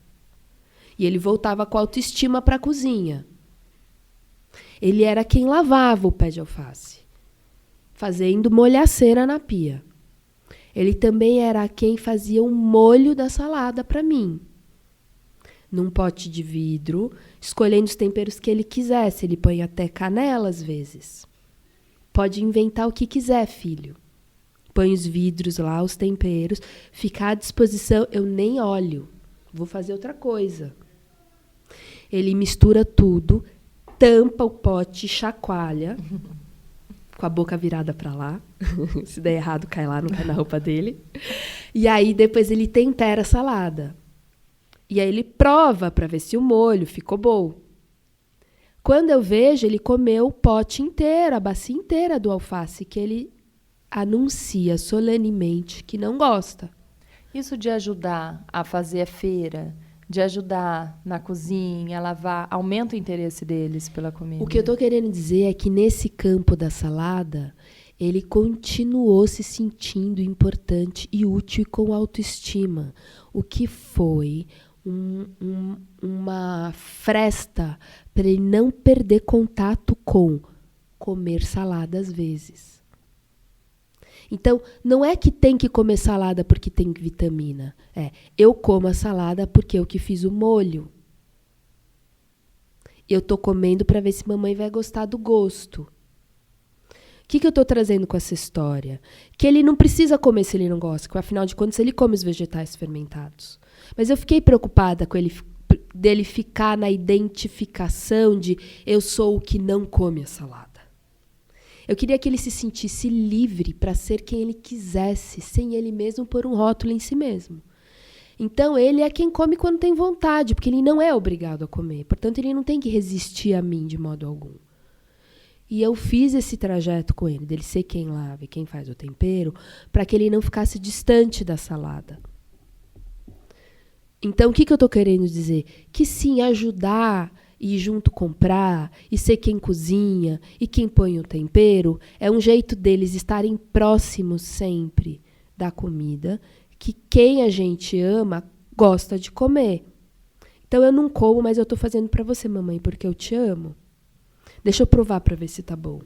E ele voltava com autoestima para a cozinha. Ele era quem lavava o pé de alface, fazendo molhaceira na pia. Ele também era quem fazia o molho da salada para mim. Num pote de vidro, escolhendo os temperos que ele quisesse. Ele põe até canela às vezes. Pode inventar o que quiser, filho. Põe os vidros lá, os temperos. Fica à disposição, eu nem olho. Vou fazer outra coisa. Ele mistura tudo, tampa o pote, chacoalha, com a boca virada para lá. Se der errado, cai lá, não cai na roupa dele. E aí, depois ele tempera a salada. E aí ele prova para ver se o molho ficou bom. Quando eu vejo, ele comeu o pote inteiro, a bacia inteira do alface, que ele anuncia solenemente que não gosta. Isso de ajudar a fazer a feira, de ajudar na cozinha, a lavar, aumenta o interesse deles pela comida. O que eu estou querendo dizer é que nesse campo da salada, ele continuou se sentindo importante e útil e com autoestima, o que foi uma fresta para ele não perder contato com comer salada às vezes. Então, não é que tem que comer salada porque tem vitamina. Eu como a salada porque eu que fiz o molho. Eu estou comendo para ver se mamãe vai gostar do gosto. O que eu estou trazendo com essa história? Que ele não precisa comer se ele não gosta, porque afinal de contas ele come os vegetais fermentados. Mas eu fiquei preocupada com dele ficar na identificação de eu sou o que não come a salada. Eu queria que ele se sentisse livre para ser quem ele quisesse, sem ele mesmo pôr um rótulo em si mesmo. Então, ele é quem come quando tem vontade, porque ele não é obrigado a comer. Portanto, ele não tem que resistir a mim de modo algum. E eu fiz esse trajeto com ele, dele ser quem lava e quem faz o tempero, para que ele não ficasse distante da salada. Então, o que eu estou querendo dizer? Que sim, ajudar e junto comprar, e ser quem cozinha, e quem põe o tempero, é um jeito deles estarem próximos sempre da comida, que quem a gente ama gosta de comer. Então, eu não como, mas eu estou fazendo para você, mamãe, porque eu te amo. Deixa eu provar para ver se tá bom.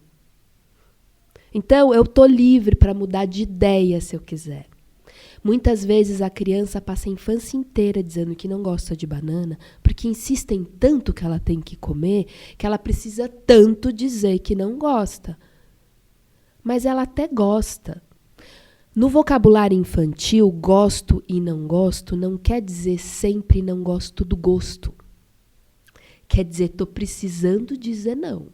Então, eu estou livre para mudar de ideia se eu quiser. Muitas vezes a criança passa a infância inteira dizendo que não gosta de banana, porque insistem tanto que ela tem que comer, que ela precisa tanto dizer que não gosta. Mas ela até gosta. No vocabulário infantil, gosto e não gosto não quer dizer sempre não gosto do gosto. Quer dizer, estou precisando dizer não.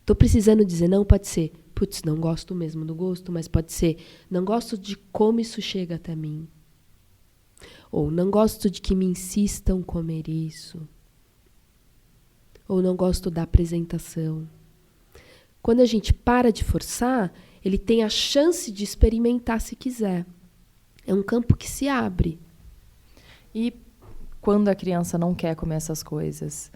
Estou precisando dizer não, pode ser, putz, não gosto mesmo do gosto, mas pode ser, não gosto de como isso chega até mim. Ou não gosto de que me insistam comer isso. Ou não gosto da apresentação. Quando a gente para de forçar, ele tem a chance de experimentar se quiser. É um campo que se abre. E quando a criança não quer comer essas coisas,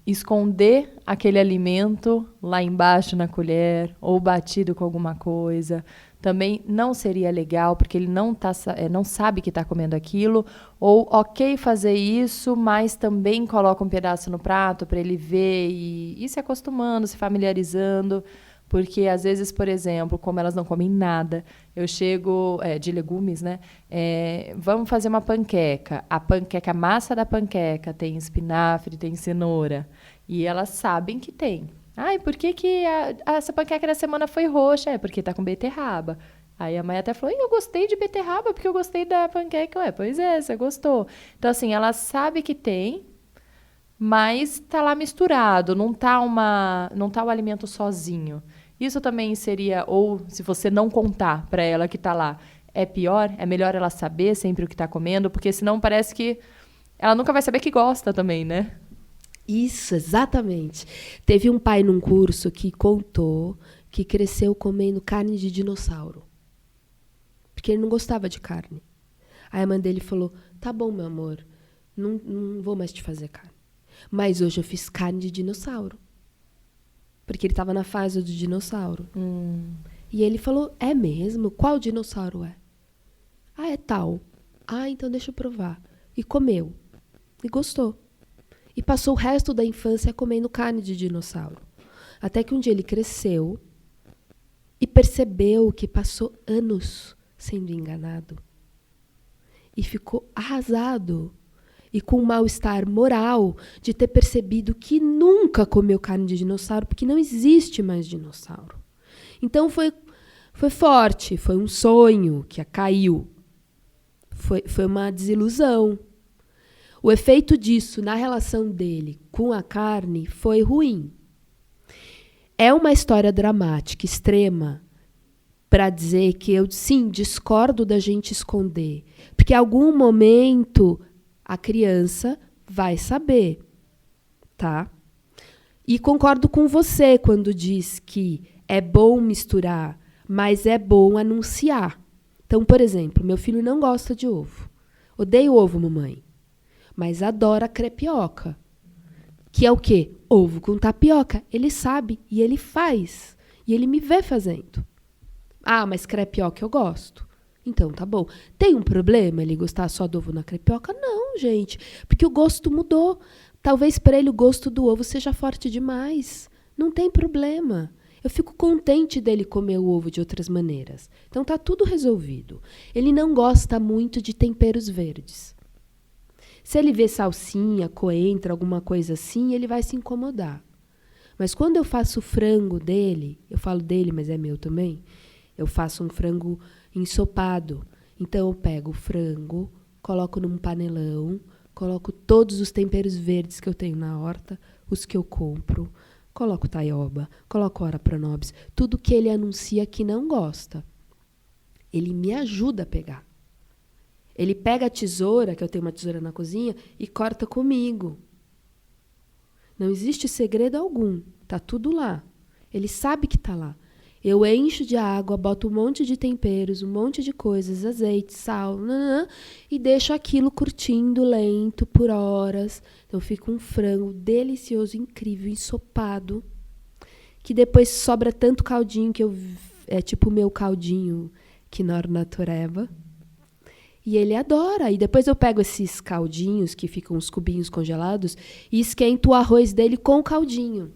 esconder aquele alimento lá embaixo na colher ou batido com alguma coisa também não seria legal, porque ele não sabe que está comendo aquilo. Ou, ok, fazer isso, mas também coloca um pedaço no prato para ele ver e ir se acostumando, se familiarizando. Porque, às vezes, por exemplo, como elas não comem nada, eu chego de legumes, né? Vamos fazer uma panqueca. A massa da panqueca tem espinafre, tem cenoura. E elas sabem que tem. Ai, por que essa panqueca da semana foi roxa? É porque tá com beterraba. Aí a mãe até falou, eu gostei de beterraba porque eu gostei da panqueca. Ué, pois é, você gostou. Então, assim, ela sabe que tem, mas tá lá misturado, não tá o alimento sozinho. Isso também seria, ou se você não contar para ela que tá lá, é pior? É melhor ela saber sempre o que tá comendo, porque senão parece que ela nunca vai saber que gosta também, né? Isso, exatamente. Teve um pai num curso que contou que cresceu comendo carne de dinossauro. Porque ele não gostava de carne. Aí a mãe dele falou, tá bom, meu amor, não vou mais te fazer carne. Mas hoje eu fiz carne de dinossauro. Porque ele estava na fase do dinossauro. E ele falou, é mesmo? Qual dinossauro é? Ah, é tal. Ah, então deixa eu provar. E comeu. E gostou. E passou o resto da infância comendo carne de dinossauro. Até que um dia ele cresceu e percebeu que passou anos sendo enganado. E ficou arrasado. E com um mal-estar moral de ter percebido que nunca comeu carne de dinossauro, porque não existe mais dinossauro. Então foi forte, foi um sonho que caiu. Foi uma desilusão. O efeito disso na relação dele com a carne foi ruim. É uma história dramática, extrema, para dizer que eu, sim, discordo da gente esconder. Porque em algum momento a criança vai saber, tá? E concordo com você quando diz que é bom misturar, mas é bom anunciar. Então, por exemplo, meu filho não gosta de ovo. Odeio ovo, mamãe. Mas adora crepioca. Que é o quê? Ovo com tapioca. Ele sabe e ele faz. E ele me vê fazendo. Ah, mas crepioca eu gosto. Então, tá bom. Tem um problema ele gostar só do ovo na crepioca? Não, gente. Porque o gosto mudou. Talvez para ele o gosto do ovo seja forte demais. Não tem problema. Eu fico contente dele comer o ovo de outras maneiras. Então, tá tudo resolvido. Ele não gosta muito de temperos verdes. Se ele vê salsinha, coentro, alguma coisa assim, ele vai se incomodar. Mas quando eu faço o frango dele, eu falo dele, mas é meu também, eu faço um frango ensopado. Então eu pego o frango, coloco num panelão, coloco todos os temperos verdes que eu tenho na horta, os que eu compro, coloco taioba, coloco ora pronobis, tudo que ele anuncia que não gosta. Ele me ajuda a pegar. Ele pega a tesoura, que eu tenho uma tesoura na cozinha, e corta comigo. Não existe segredo algum. Tá tudo lá. Ele sabe que tá lá. Eu encho de água, boto um monte de temperos, um monte de coisas, azeite, sal, e deixo aquilo curtindo lento por horas. Então fica um frango delicioso, incrível, ensopado, que depois sobra tanto caldinho que é tipo o meu caldinho Knorr Natureba. E ele adora. E depois eu pego esses caldinhos, que ficam os cubinhos congelados, e esquento o arroz dele com o caldinho.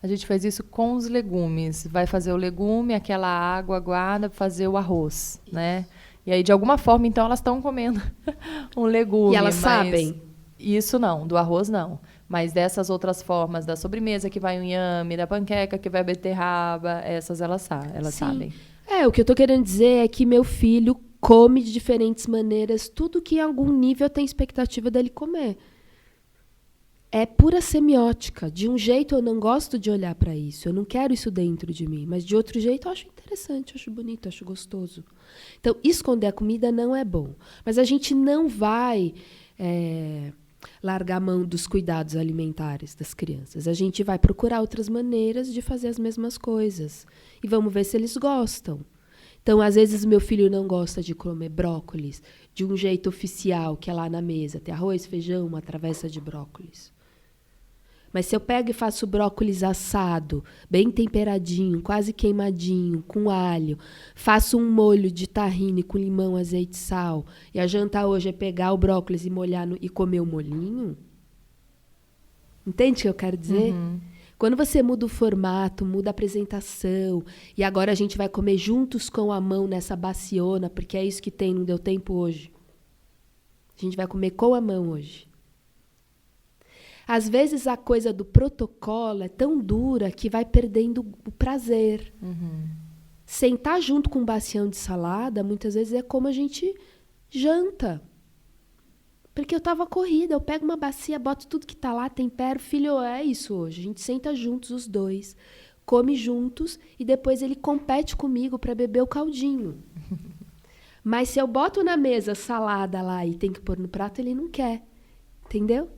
A gente faz isso com os legumes. Vai fazer o legume, aquela água aguada, para fazer o arroz, né? E aí, de alguma forma, então, elas estão comendo um legume. E elas sabem? Isso não, do arroz não. Mas dessas outras formas, da sobremesa que vai o inhame, da panqueca que vai a beterraba, essas elas sabem. O que eu tô querendo dizer é que meu filho come de diferentes maneiras tudo que em algum nível tem expectativa dele comer. É pura semiótica. De um jeito eu não gosto de olhar para isso. Eu não quero isso dentro de mim. Mas de outro jeito eu acho interessante, eu acho bonito, eu acho gostoso. Então, esconder a comida não é bom. Mas a gente não vai largar a mão dos cuidados alimentares das crianças. A gente vai procurar outras maneiras de fazer as mesmas coisas. E vamos ver se eles gostam. Então, às vezes, meu filho não gosta de comer brócolis de um jeito oficial, que é lá na mesa. Tem arroz, feijão, uma travessa de brócolis. Mas se eu pego e faço brócolis assado, bem temperadinho, quase queimadinho, com alho, faço um molho de tahine com limão, azeite e sal, e a janta hoje é pegar o brócolis e molhar e comer o molhinho, entende o que eu quero dizer? Quando você muda o formato, muda a apresentação, e agora a gente vai comer juntos com a mão nessa baciona, porque é isso que tem, não deu tempo hoje. A gente vai comer com a mão hoje. Às vezes a coisa do protocolo é tão dura que vai perdendo o prazer. Sentar junto com um bacião de salada, muitas vezes é como a gente janta. Porque eu estava corrida, eu pego uma bacia, boto tudo que está lá, tempero, filho, é isso hoje. A gente senta juntos os dois, come juntos e depois ele compete comigo para beber o caldinho. Mas se eu boto na mesa salada lá e tem que pôr no prato, ele não quer. Entendeu?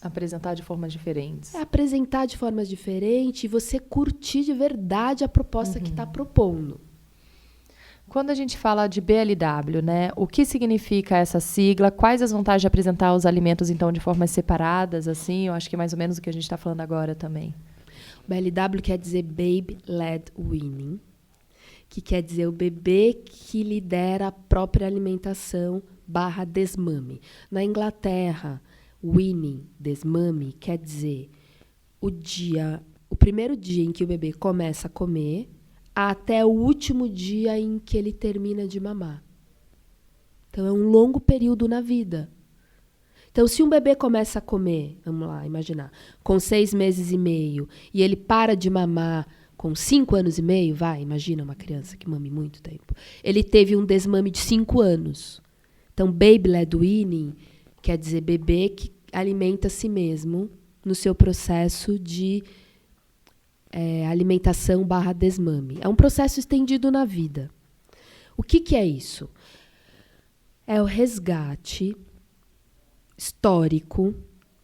Apresentar de formas diferentes. É apresentar de formas diferentes e você curtir de verdade a proposta que está propondo. Quando a gente fala de BLW, né, o que significa essa sigla? Quais as vantagens de apresentar os alimentos, então, de formas separadas, assim? Eu acho que é mais ou menos o que a gente está falando agora também. O BLW quer dizer Baby Led Weaning, que quer dizer o bebê que lidera a própria alimentação / desmame. Na Inglaterra, weaning, desmame, quer dizer o primeiro dia em que o bebê começa a comer até o último dia em que ele termina de mamar. Então, é um longo período na vida. Então, se um bebê começa a comer, vamos lá, imaginar, com 6 meses e meio, e ele para de mamar com 5 anos e meio, imagina uma criança que mame muito tempo. Ele teve um desmame de 5 anos. Então, baby-led weaning quer dizer bebê que alimenta a si mesmo no seu processo de alimentação / desmame. É um processo estendido na vida. O que é isso? É o resgate histórico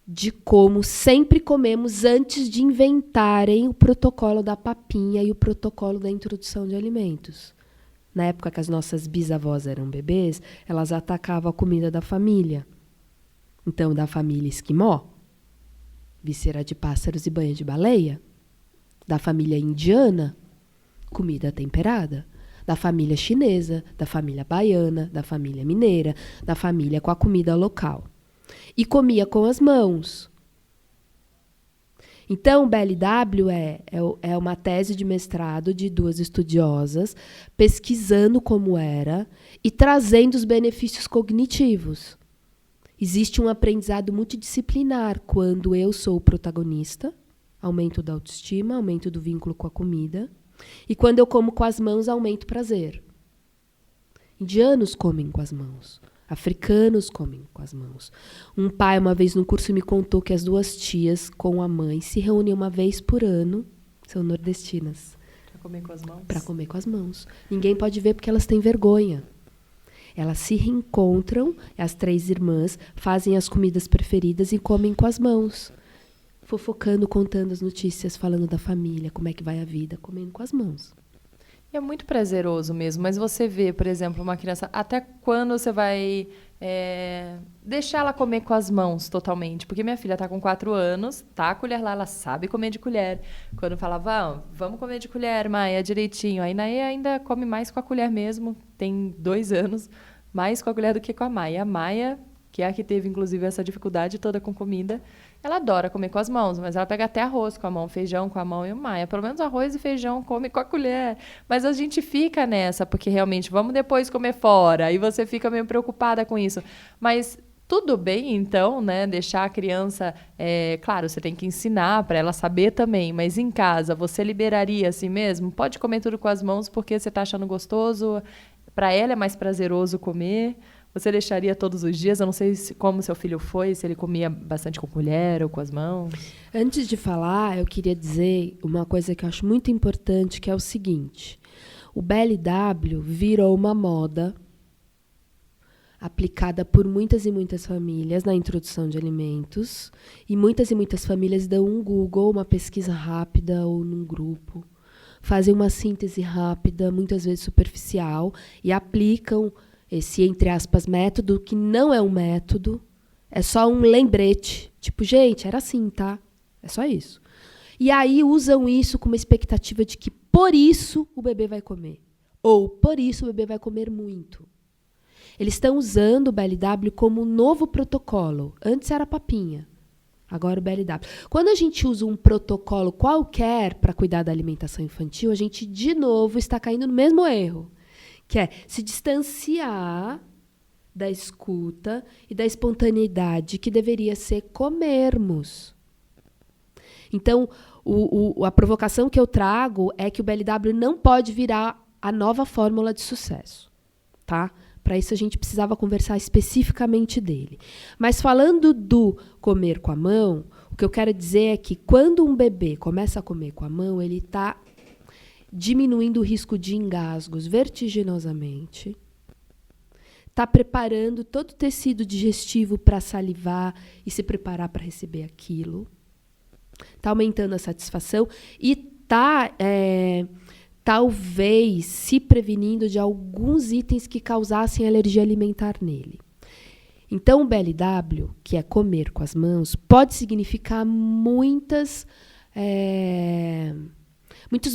de como sempre comemos antes de inventarem o protocolo da papinha e o protocolo da introdução de alimentos. Na época que as nossas bisavós eram bebês, elas atacavam a comida da família. Então, da família esquimó, víscera de pássaros e banha de baleia. Da família indiana, comida temperada. Da família chinesa, da família baiana, da família mineira, da família com a comida local. E comia com as mãos. Então, o BLW é uma tese de mestrado de 2 estudiosas pesquisando como era e trazendo os benefícios cognitivos. Existe um aprendizado multidisciplinar quando eu sou o protagonista, aumento da autoestima, aumento do vínculo com a comida, e quando eu como com as mãos, aumento o prazer. Indianos comem com as mãos. Africanos comem com as mãos. Um pai, uma vez no curso, me contou que as 2 tias com a mãe se reúnem uma vez por ano, são nordestinas. Para comer com as mãos? Para comer com as mãos. Ninguém pode ver porque elas têm vergonha. Elas se reencontram, as 3 irmãs, fazem as comidas preferidas e comem com as mãos. Fofocando, contando as notícias, falando da família, como é que vai a vida, comendo com as mãos. É muito prazeroso mesmo, mas você vê, por exemplo, uma criança, até quando você vai deixar ela comer com as mãos totalmente? Porque minha filha está com 4 anos, tá a colher lá, ela sabe comer de colher. Quando falava, vamos comer de colher, Maia, direitinho. Aí Naê ainda come mais com a colher mesmo, tem 2 anos, mais com a colher do que com a Maia. A Maia, que é a que teve, inclusive, essa dificuldade toda com comida, ela adora comer com as mãos, mas ela pega até arroz com a mão, feijão com a mão. E o Maia, pelo menos arroz e feijão come com a colher. Mas a gente fica nessa, porque realmente vamos depois comer fora. E você fica meio preocupada com isso. Mas tudo bem, então, né? Deixar a criança... claro, você tem que ensinar para ela saber também. Mas em casa, você liberaria assim mesmo? Pode comer tudo com as mãos porque você está achando gostoso. Para ela é mais prazeroso comer. Você deixaria todos os dias? Eu não sei como seu filho foi, se ele comia bastante com colher ou com as mãos. Antes de falar, eu queria dizer uma coisa que eu acho muito importante, que é o seguinte. O BLW virou uma moda aplicada por muitas e muitas famílias na introdução de alimentos. E muitas famílias dão um Google, uma pesquisa rápida ou num grupo. Fazem uma síntese rápida, muitas vezes superficial, e aplicam esse, entre aspas, método, que não é um método, é só um lembrete. Tipo, gente, era assim, tá? É só isso. E aí usam isso com uma expectativa de que por isso o bebê vai comer. Ou por isso o bebê vai comer muito. Eles estão usando o BLW como um novo protocolo. Antes era papinha. Agora o BLW. Quando a gente usa um protocolo qualquer para cuidar da alimentação infantil, a gente, de novo, está caindo no mesmo erro. Que é se distanciar da escuta e da espontaneidade que deveria ser comermos. Então, a provocação que eu trago é que o BLW não pode virar a nova fórmula de sucesso, tá? Para isso a gente precisava conversar especificamente dele. Mas falando do comer com a mão, o que eu quero dizer é que quando um bebê começa a comer com a mão, ele está diminuindo o risco de engasgos vertiginosamente, está preparando todo o tecido digestivo para salivar e se preparar para receber aquilo. Está aumentando a satisfação e está, talvez, se prevenindo de alguns itens que causassem alergia alimentar nele. Então, o BLW, que é comer com as mãos, pode significar muitos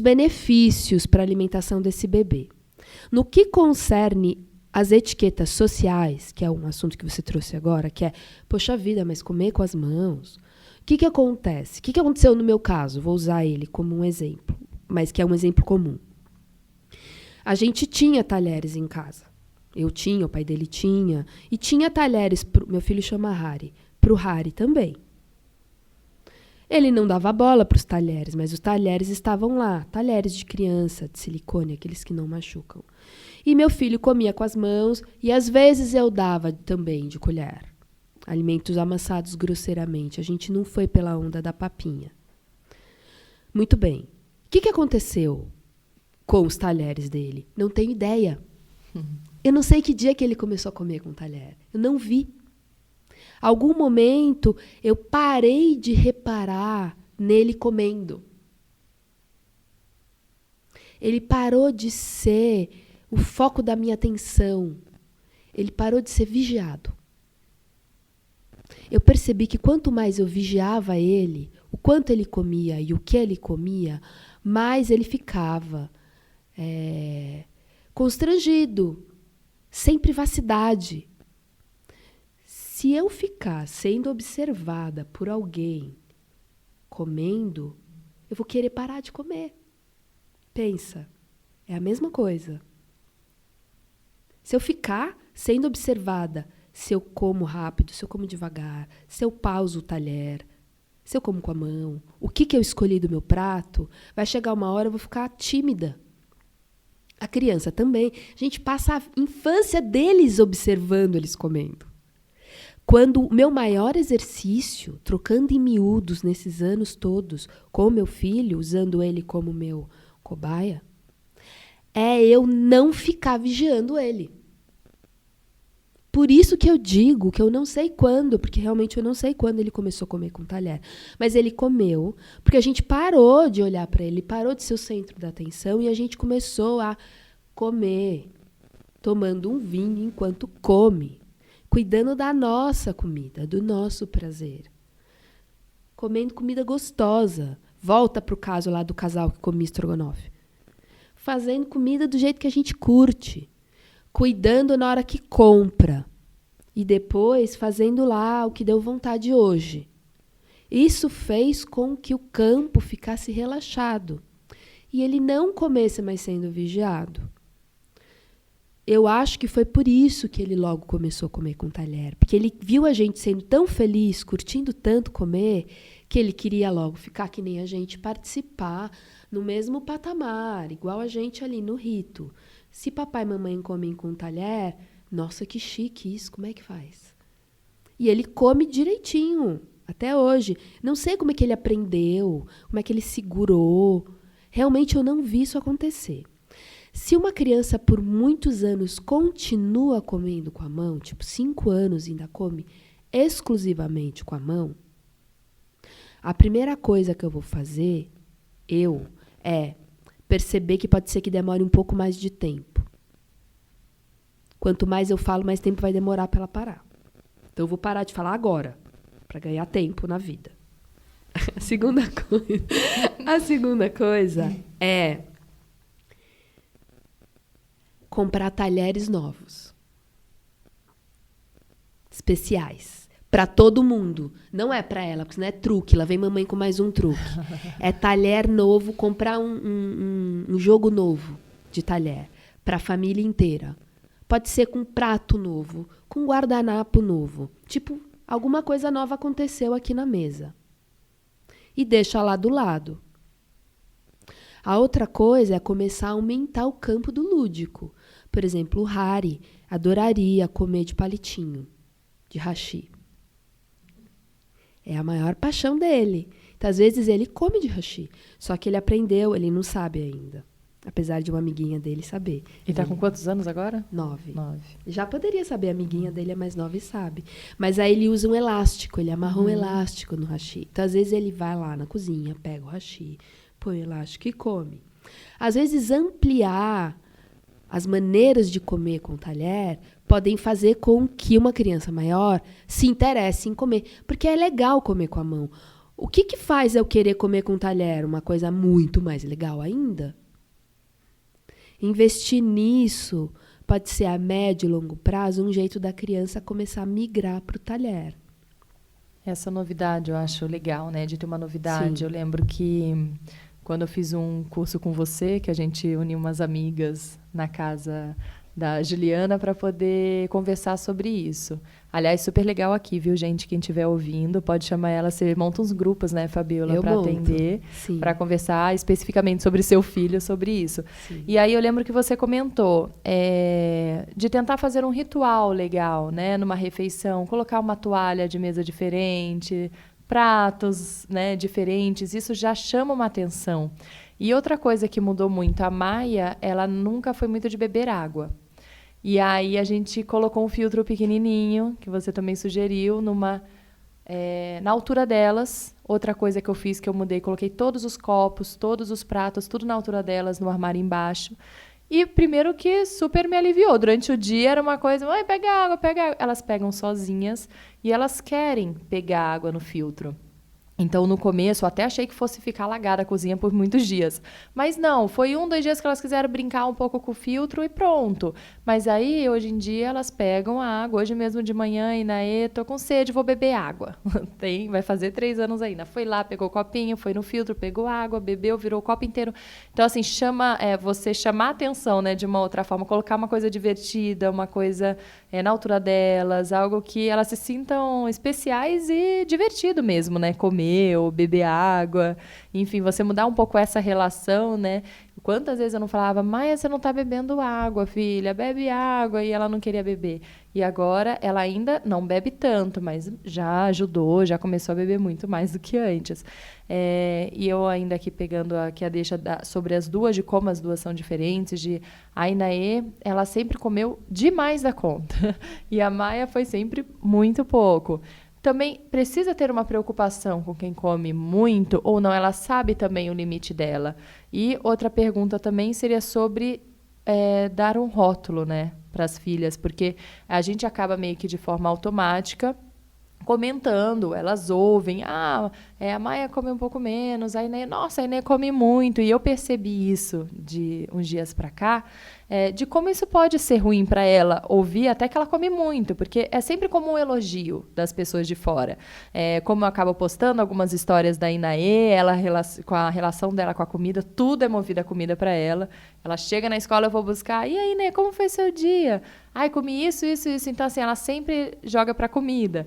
benefícios para a alimentação desse bebê. No que concerne as etiquetas sociais, que é um assunto que você trouxe agora, que é, poxa vida, mas comer com as mãos... O que acontece? O que aconteceu no meu caso? Vou usar ele como um exemplo, mas que é um exemplo comum. A gente tinha talheres em casa. Eu tinha, o pai dele tinha. E tinha talheres, meu filho chama Harry, para o Harry também. Ele não dava bola para os talheres, mas os talheres estavam lá. Talheres de criança, de silicone, aqueles que não machucam. E meu filho comia com as mãos e às vezes eu dava também de colher. Alimentos amassados grosseiramente. A gente não foi pela onda da papinha. Muito bem. O que aconteceu com os talheres dele? Não tenho ideia. Eu não sei que dia que ele começou a comer com talher. Eu não vi. Algum momento eu parei de reparar nele comendo. Ele parou de ser o foco da minha atenção. Ele parou de ser vigiado. Eu percebi que quanto mais eu vigiava ele, o quanto ele comia e o que ele comia, mais ele ficava constrangido, sem privacidade. Se eu ficar sendo observada por alguém comendo, eu vou querer parar de comer. Pensa, é a mesma coisa. Se eu ficar sendo observada, se eu como rápido, se eu como devagar, se eu pauso o talher, se eu como com a mão, o que eu escolhi do meu prato, vai chegar uma hora eu vou ficar tímida. A criança também. A gente passa a infância deles observando eles comendo. Quando o meu maior exercício, trocando em miúdos nesses anos todos, com o meu filho, usando ele como meu cobaia, é eu não ficar vigiando ele. Por isso que eu digo que eu não sei quando, porque realmente eu não sei quando ele começou a comer com talher. Mas ele comeu, porque a gente parou de olhar para ele, parou de ser o centro da atenção e a gente começou a comer, tomando um vinho enquanto come, cuidando da nossa comida, do nosso prazer. Comendo comida gostosa. Volta para o caso lá do casal que comia estrogonofe. Fazendo comida do jeito que a gente curte. Cuidando na hora que compra. E depois fazendo lá o que deu vontade hoje. Isso fez com que o campo ficasse relaxado. E ele não comesse mais sendo vigiado. Eu acho que foi por isso que ele logo começou a comer com talher. Porque ele viu a gente sendo tão feliz, curtindo tanto comer, que ele queria logo ficar que nem a gente, participar no mesmo patamar, igual a gente ali no rito. Se papai e mamãe comem com talher, nossa, que chique isso, como é que faz? E ele come direitinho, até hoje. Não sei como é que ele aprendeu, como é que ele segurou. Realmente eu não vi isso acontecer. Se uma criança por muitos anos continua comendo com a mão, tipo 5 anos ainda come exclusivamente com a mão, a primeira coisa que eu vou fazer, é perceber que pode ser que demore um pouco mais de tempo. Quanto mais eu falo, mais tempo vai demorar para ela parar. Então eu vou parar de falar agora, para ganhar tempo na vida. A segunda coisa é comprar talheres novos. Especiais. Para todo mundo. Não é para ela, porque senão é truque. Lá vem mamãe com mais um truque. É talher novo, comprar um jogo novo de talher. Para a família inteira. Pode ser com prato novo, com guardanapo novo. Tipo, alguma coisa nova aconteceu aqui na mesa. E deixa lá do lado. A outra coisa é começar a aumentar o campo do lúdico. Por exemplo, o Harry adoraria comer de palitinho, de hashi. É a maior paixão dele. Então, às vezes, ele come de hashi. Só que ele aprendeu, ele não sabe ainda. Apesar de uma amiguinha dele saber. E tá com quantos anos agora? 9. 9. Já poderia saber, a amiguinha dele é mais nova e sabe. Mas aí ele usa um elástico, ele amarra um elástico no hashi. Então, às vezes, ele vai lá na cozinha, pega o hashi, põe o elástico e come. Às vezes, ampliar as maneiras de comer com o talher podem fazer com que uma criança maior se interesse em comer. Porque é legal comer com a mão. O que faz eu querer comer com o talher? Uma coisa muito mais legal ainda? Investir nisso pode ser a médio e longo prazo um jeito da criança começar a migrar para o talher. Essa novidade eu acho legal, né? De ter uma novidade. Sim. Eu lembro que quando eu fiz um curso com você, que a gente uniu umas amigas na casa da Juliana para poder conversar sobre isso. Aliás, super legal aqui, viu, gente? Quem estiver ouvindo, pode chamar ela. Você monta uns grupos, né, Fabiola, para atender, para conversar especificamente sobre seu filho, sobre isso. Sim. E aí eu lembro que você comentou de tentar fazer um ritual legal, né, numa refeição, colocar uma toalha de mesa diferente, pratos, né, diferentes. Isso já chama uma atenção. E outra coisa que mudou muito, a Maia, ela nunca foi muito de beber água. E aí a gente colocou um filtro pequenininho, que você também sugeriu, na altura delas. Outra coisa que eu fiz, que eu mudei, coloquei todos os copos, todos os pratos, tudo na altura delas, no armário embaixo. E primeiro que super me aliviou. Durante o dia era uma coisa, mãe, pega água, pega água. Elas pegam sozinhas e elas querem pegar água no filtro. Então, no começo, eu até achei que fosse ficar alagada a cozinha por muitos dias. Mas não, foi 1, 2 dias que elas quiseram brincar um pouco com o filtro e pronto. Mas aí, hoje em dia, elas pegam a água. Hoje mesmo de manhã, Inaê, tô com sede, vou beber água. Vai fazer 3 anos ainda. Foi lá, pegou o copinho, foi no filtro, pegou água, bebeu, virou o copo inteiro. Então, assim, você chamar a atenção, né, de uma outra forma, colocar uma coisa divertida, uma coisa na altura delas, algo que elas se sintam especiais e divertido mesmo, né, comer ou beber água, enfim, você mudar um pouco essa relação, né? Quantas vezes eu não falava, Maia, você não está bebendo água, filha, bebe água, e ela não queria beber. E agora ela ainda não bebe tanto, mas já ajudou, já começou a beber muito mais do que antes. E eu ainda aqui pegando aqui a deixa sobre as duas, de como as duas são diferentes, a Inaê, ela sempre comeu demais da conta, e a Maia foi sempre muito pouco. Também precisa ter uma preocupação com quem come muito ou não? Ela sabe também o limite dela. E outra pergunta também seria sobre dar um rótulo, né, para as filhas, porque a gente acaba meio que de forma automática comentando, elas ouvem, a Maia come um pouco menos, a Inê come muito. E eu percebi isso de uns dias para cá, de como isso pode ser ruim para ela ouvir até que ela come muito, porque é sempre como um elogio das pessoas de fora. Como eu acabo postando algumas histórias da Inaê, com a relação dela com a comida, tudo é movido a comida para ela. Ela chega na escola, eu vou buscar, e aí, Inê, como foi seu dia? Ai, comi isso, isso, isso. Então, assim, ela sempre joga para comida.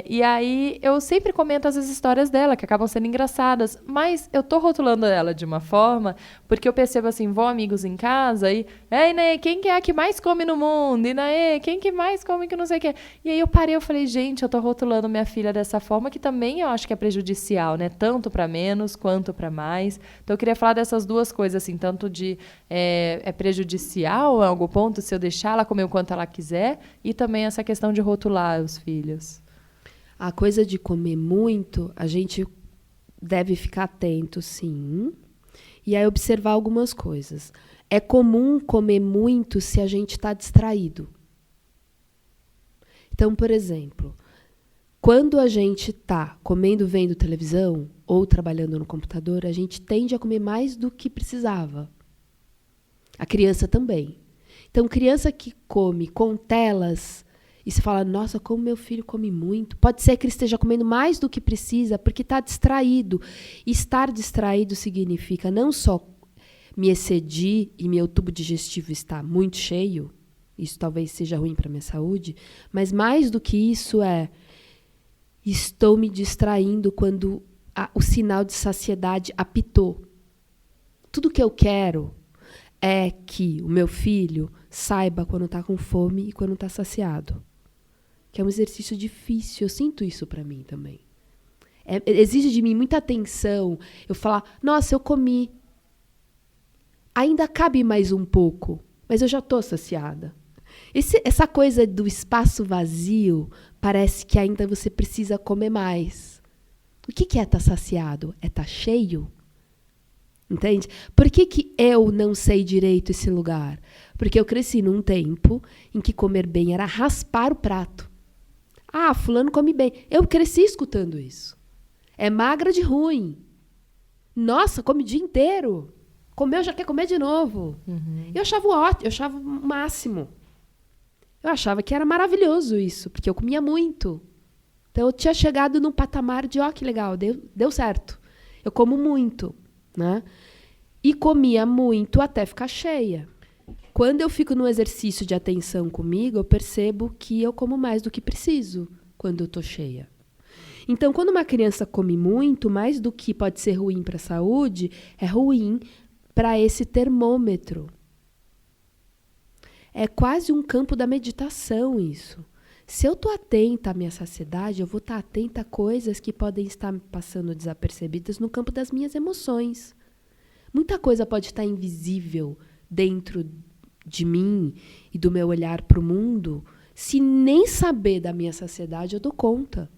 E aí, eu sempre comento as histórias dela, que acabam sendo engraçadas, mas eu tô rotulando ela de uma forma, porque eu percebo assim, vão amigos em casa e, Inaê, quem que é a que mais come no mundo? Inaê, quem que mais come que não sei o que? E aí eu parei, eu falei, gente, eu tô rotulando minha filha dessa forma, que também eu acho que é prejudicial, né? Tanto para menos, quanto para mais. Então, eu queria falar dessas duas coisas, assim, tanto de é prejudicial em algum ponto, se eu deixar ela comer o quanto ela quiser, e também essa questão de rotular os filhos. A coisa de comer muito, a gente deve ficar atento, sim, e aí observar algumas coisas. É comum comer muito se a gente está distraído. Então, por exemplo, Quando a gente está comendo, vendo televisão ou trabalhando no computador, a gente tende a comer mais do que precisava. A criança também. Então, criança que come com telas, e se fala, nossa, como meu filho come muito, pode ser que ele esteja comendo mais do que precisa, porque está distraído. E estar distraído significa não só me excedi e meu tubo digestivo está muito cheio, isso talvez seja ruim para a minha saúde, mas mais do que isso estou me distraindo quando o sinal de saciedade apitou. Tudo que eu quero é que o meu filho saiba quando está com fome e quando está saciado. Que é um exercício difícil, eu sinto isso para mim também. Exige de mim muita atenção. Eu falar, nossa, eu comi. Ainda cabe mais um pouco, mas eu já estou saciada. Essa coisa do espaço vazio, parece que ainda você precisa comer mais. O que é estar saciado? É estar cheio? Entende? Por que eu não sei direito esse lugar? Porque eu cresci num tempo em que comer bem era raspar o prato. Ah, fulano come bem. Eu cresci escutando isso. É magra de ruim. Nossa, come o dia inteiro. Comeu, já quer comer de novo. Uhum. Eu achava ótimo, eu achava o máximo. Eu achava que era maravilhoso isso, porque eu comia muito. Então eu tinha chegado num patamar de, que legal, deu certo. Eu como muito, né? E comia muito até ficar cheia. Quando eu fico no exercício de atenção comigo, eu percebo que eu como mais do que preciso quando eu estou cheia. Então, quando uma criança come muito, mais do que pode ser ruim para a saúde, é ruim para esse termômetro. É quase um campo da meditação isso. Se eu estou atenta à minha saciedade, eu vou estar atenta a coisas que podem estar passando desapercebidas no campo das minhas emoções. Muita coisa pode estar invisível dentro de mim e do meu olhar para o mundo, se nem saber da minha saciedade eu dou conta.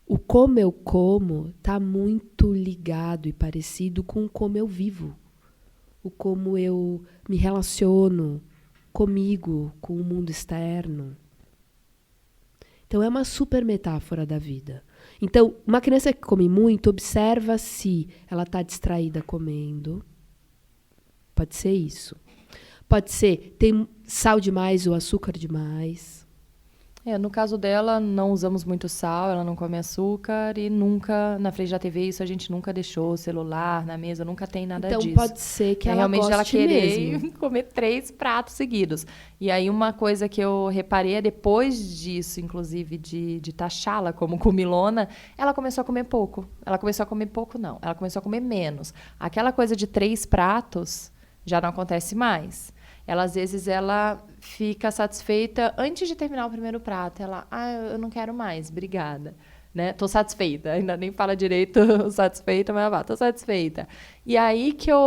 O como eu como está muito ligado e parecido com o como eu vivo. O como eu me relaciono comigo, com o mundo externo. Então, é uma super metáfora da vida. Então, uma criança que come muito, observa se ela está distraída comendo. Pode ser isso. Pode ser, tem sal demais ou açúcar demais. No caso dela, não usamos muito sal, ela não come açúcar e nunca, na frente da TV, isso a gente nunca deixou, celular na mesa, nunca tem nada disso. Então pode ser que ela realmente goste ela querer mesmo. comer 3 pratos seguidos. E aí uma coisa que eu reparei é depois disso, inclusive, de taxá-la como comilona, ela começou a comer pouco. Ela começou a comer pouco, não. Ela começou a comer menos. Aquela coisa de 3 pratos já não acontece mais. Ela, às vezes, ela fica satisfeita antes de terminar o primeiro prato. Ela, eu não quero mais, obrigada. Né? Tô satisfeita. Ainda nem fala direito satisfeita, mas ela fala, tô satisfeita. E aí que eu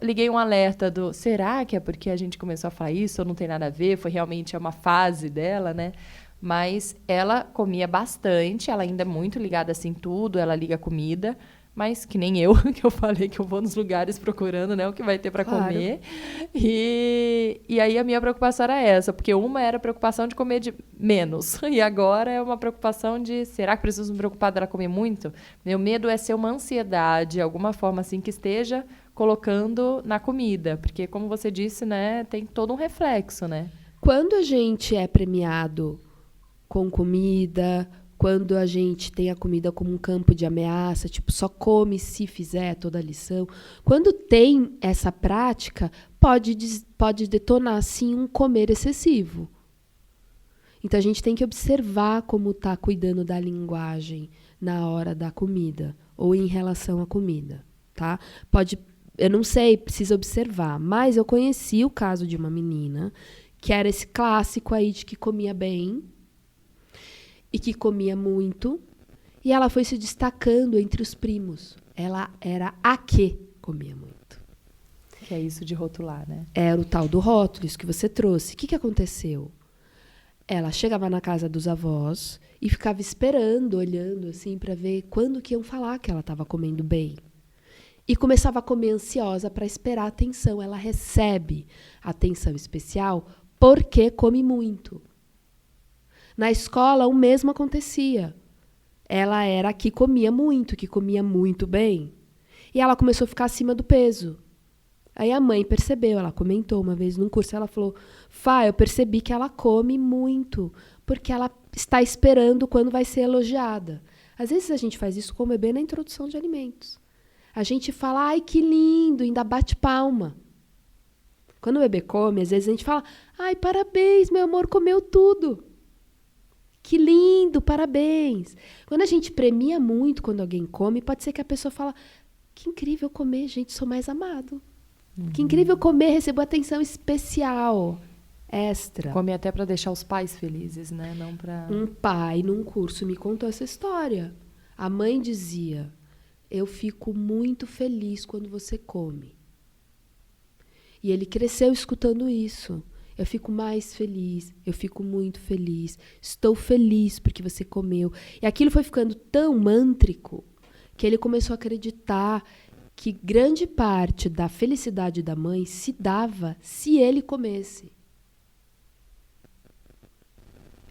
liguei um alerta do, será que é porque a gente começou a falar isso ou não tem nada a ver? Foi realmente uma fase dela, né? Mas ela comia bastante, ela ainda é muito ligada assim tudo, ela liga a comida, mas que nem eu, que eu falei que eu vou nos lugares procurando, né, o que vai ter para comer. E aí a minha preocupação era essa, porque uma era a preocupação de comer de menos, e agora é uma preocupação de, será que preciso me preocupar dela comer muito? Meu medo é ser uma ansiedade, alguma forma assim que esteja colocando na comida, porque como você disse, né, tem todo um reflexo, né? Quando a gente é premiado com comida, quando a gente tem a comida como um campo de ameaça, tipo, só come se fizer toda a lição. Quando tem essa prática, pode detonar, sim, um comer excessivo. Então, a gente tem que observar como está cuidando da linguagem na hora da comida ou em relação à comida, tá? Eu não sei, precisa observar, mas eu conheci o caso de uma menina que era esse clássico aí de que comia bem, e que comia muito, e ela foi se destacando entre os primos. Ela era a que comia muito. Que é isso de rotular, né? Era o tal do rótulo, isso que você trouxe. O que aconteceu? Ela chegava na casa dos avós e ficava esperando, olhando assim, para ver quando que iam falar que ela estava comendo bem. E começava a comer ansiosa para esperar a atenção. Ela recebe atenção especial porque come muito. Na escola, o mesmo acontecia. Ela era a que comia muito bem. E ela começou a ficar acima do peso. Aí a mãe percebeu, ela comentou uma vez num curso, ela falou, Fá, eu percebi que ela come muito, porque ela está esperando quando vai ser elogiada. Às vezes a gente faz isso com o bebê na introdução de alimentos. A gente fala, ai, que lindo, ainda bate palma. Quando o bebê come, às vezes a gente fala, ai, parabéns, meu amor, comeu tudo. Que lindo, parabéns. Quando a gente premia muito quando alguém come, pode ser que a pessoa fala, que incrível comer, gente, sou mais amado. Que incrível comer, recebo atenção especial, extra. Come até para deixar os pais felizes, né? Não para... Um pai, num curso, me contou essa história. A mãe dizia, eu fico muito feliz quando você come. E ele cresceu escutando isso. Eu fico mais feliz, eu fico muito feliz, estou feliz porque você comeu. E aquilo foi ficando tão mântrico que ele começou a acreditar que grande parte da felicidade da mãe se dava se ele comesse.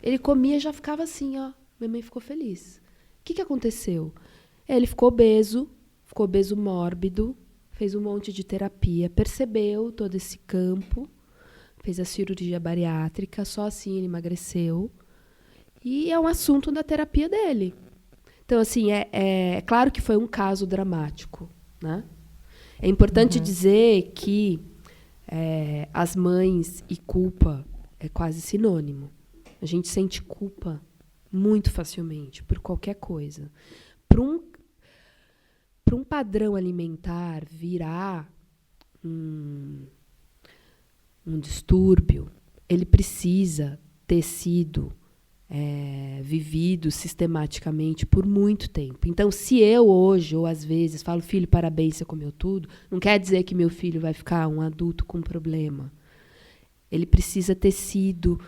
Ele comia e já ficava assim, ó, minha mãe ficou feliz. O que aconteceu? Ele ficou obeso mórbido, fez um monte de terapia, percebeu todo esse campo, fez a cirurgia bariátrica, só assim ele emagreceu. E é um assunto da terapia dele. Então, assim, é claro que foi um caso dramático, né? É importante dizer que as mães e culpa é quase sinônimo. A gente sente culpa muito facilmente por qualquer coisa. Para um padrão alimentar virar um distúrbio, ele precisa ter sido vivido sistematicamente por muito tempo. Então, se eu hoje, ou às vezes, falo, filho, parabéns, você comeu tudo, não quer dizer que meu filho vai ficar um adulto com problema. Ele precisa ter sido,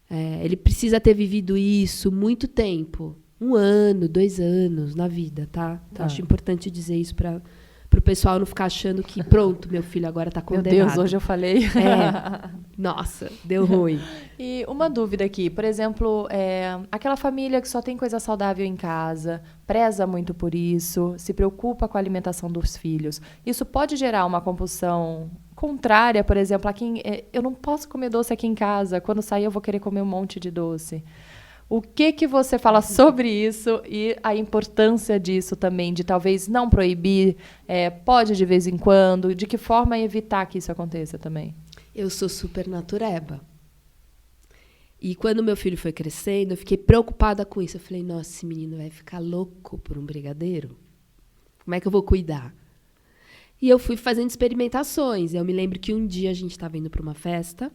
ele precisa ter vivido isso muito tempo. 1 ano, 2 anos na vida, tá? Então, acho importante dizer isso para o pessoal não ficar achando que, pronto, meu filho agora está condenado. Meu Deus, hoje eu falei. Nossa, deu ruim. E uma dúvida aqui, por exemplo, aquela família que só tem coisa saudável em casa, preza muito por isso, se preocupa com a alimentação dos filhos. Isso pode gerar uma compulsão contrária, por exemplo, eu não posso comer doce aqui em casa, quando sair eu vou querer comer um monte de doce. O que você fala sobre isso e a importância disso também, de talvez não proibir, pode de vez em quando, de que forma evitar que isso aconteça também? Eu sou super natureba. E quando meu filho foi crescendo, eu fiquei preocupada com isso. Eu falei, nossa, esse menino vai ficar louco por um brigadeiro? Como é que eu vou cuidar? E eu fui fazendo experimentações. Eu me lembro que um dia a gente estava indo para uma festa.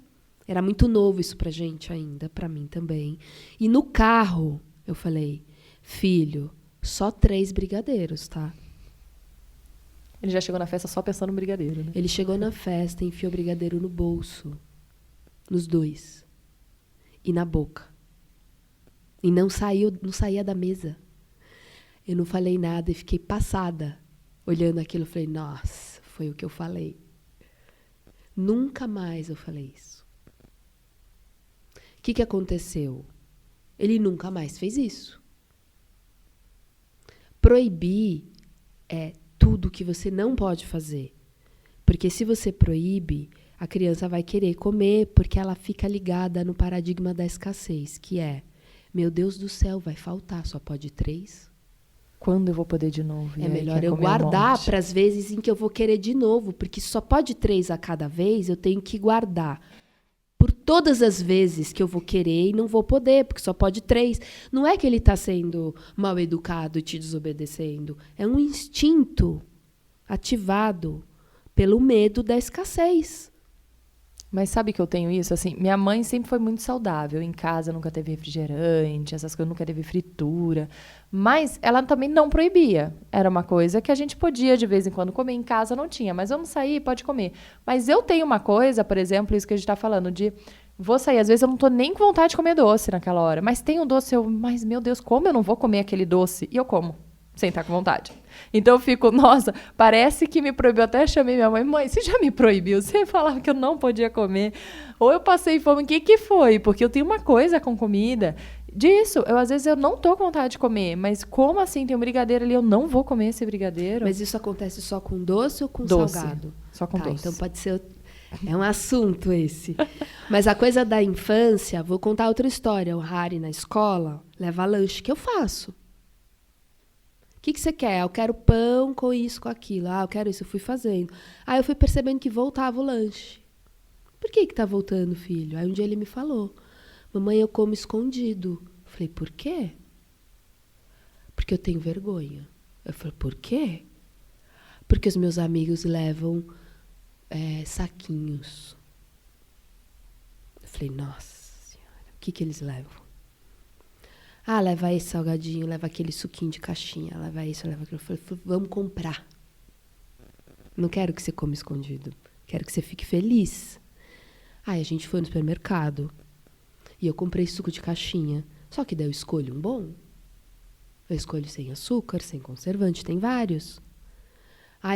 Era muito novo isso pra gente ainda, pra mim também. E no carro, eu falei, filho, só 3 brigadeiros, tá? Ele já chegou na festa só pensando no brigadeiro, né? Ele chegou na festa, enfiou o brigadeiro no bolso. Nos 2. E na boca. E não saía da mesa. Eu não falei nada e fiquei passada. Olhando aquilo, eu falei, nossa, foi o que eu falei. Nunca mais eu falei isso. O que aconteceu? Ele nunca mais fez isso. Proibir é tudo que você não pode fazer. Porque se você proíbe, a criança vai querer comer porque ela fica ligada no paradigma da escassez, que é, meu Deus do céu, vai faltar, só pode 3. Quando eu vou poder de novo? É melhor eu guardar para as vezes em que eu vou querer de novo, porque só pode 3 a cada vez, eu tenho que guardar. Por todas as vezes que eu vou querer e não vou poder, porque só pode 3. Não é que ele está sendo mal educado e te desobedecendo. É um instinto ativado pelo medo da escassez. Mas sabe que eu tenho isso? Assim, minha mãe sempre foi muito saudável. Em casa nunca teve refrigerante, essas coisas, nunca teve fritura. Mas ela também não proibia. Era uma coisa que a gente podia, de vez em quando, comer. Em casa não tinha. Mas vamos sair, pode comer. Mas eu tenho uma coisa, por exemplo, isso que a gente está falando, de vou sair. Às vezes eu não estou nem com vontade de comer doce naquela hora. Mas tem um doce, mas meu Deus, como eu não vou comer aquele doce? E eu como, sem estar com vontade. Então eu fico, nossa, parece que me proibiu. Até chamei minha mãe, mãe, você já me proibiu? Você falava que eu não podia comer. Ou eu passei fome, o que foi? Porque eu tenho uma coisa com comida. Disso, às vezes eu não tô com vontade de comer, mas como assim tem um brigadeiro ali, eu não vou comer esse brigadeiro? Mas isso acontece só com doce ou com Doce. salgado? Só com doce. Então pode ser... É um assunto esse. Mas a coisa da infância, vou contar outra história. O Harry na escola leva lanche, que eu faço. O que você quer? Eu quero pão com isso, com aquilo. Eu quero isso, eu fui fazendo. Aí eu fui percebendo que voltava o lanche. Por que tá voltando, filho? Aí um dia ele me falou, mamãe, eu como escondido. Eu falei, por quê? Porque eu tenho vergonha. Eu falei, por quê? Porque os meus amigos levam saquinhos. Eu falei, nossa senhora, o que eles levam? Leva esse salgadinho, leva aquele suquinho de caixinha, leva isso, leva aquilo. Eu falei, vamos comprar. Não quero que você coma escondido. Quero que você fique feliz. Aí a gente foi no supermercado e eu comprei suco de caixinha. Só que daí eu escolho um bom. Eu escolho sem açúcar, sem conservante, tem vários.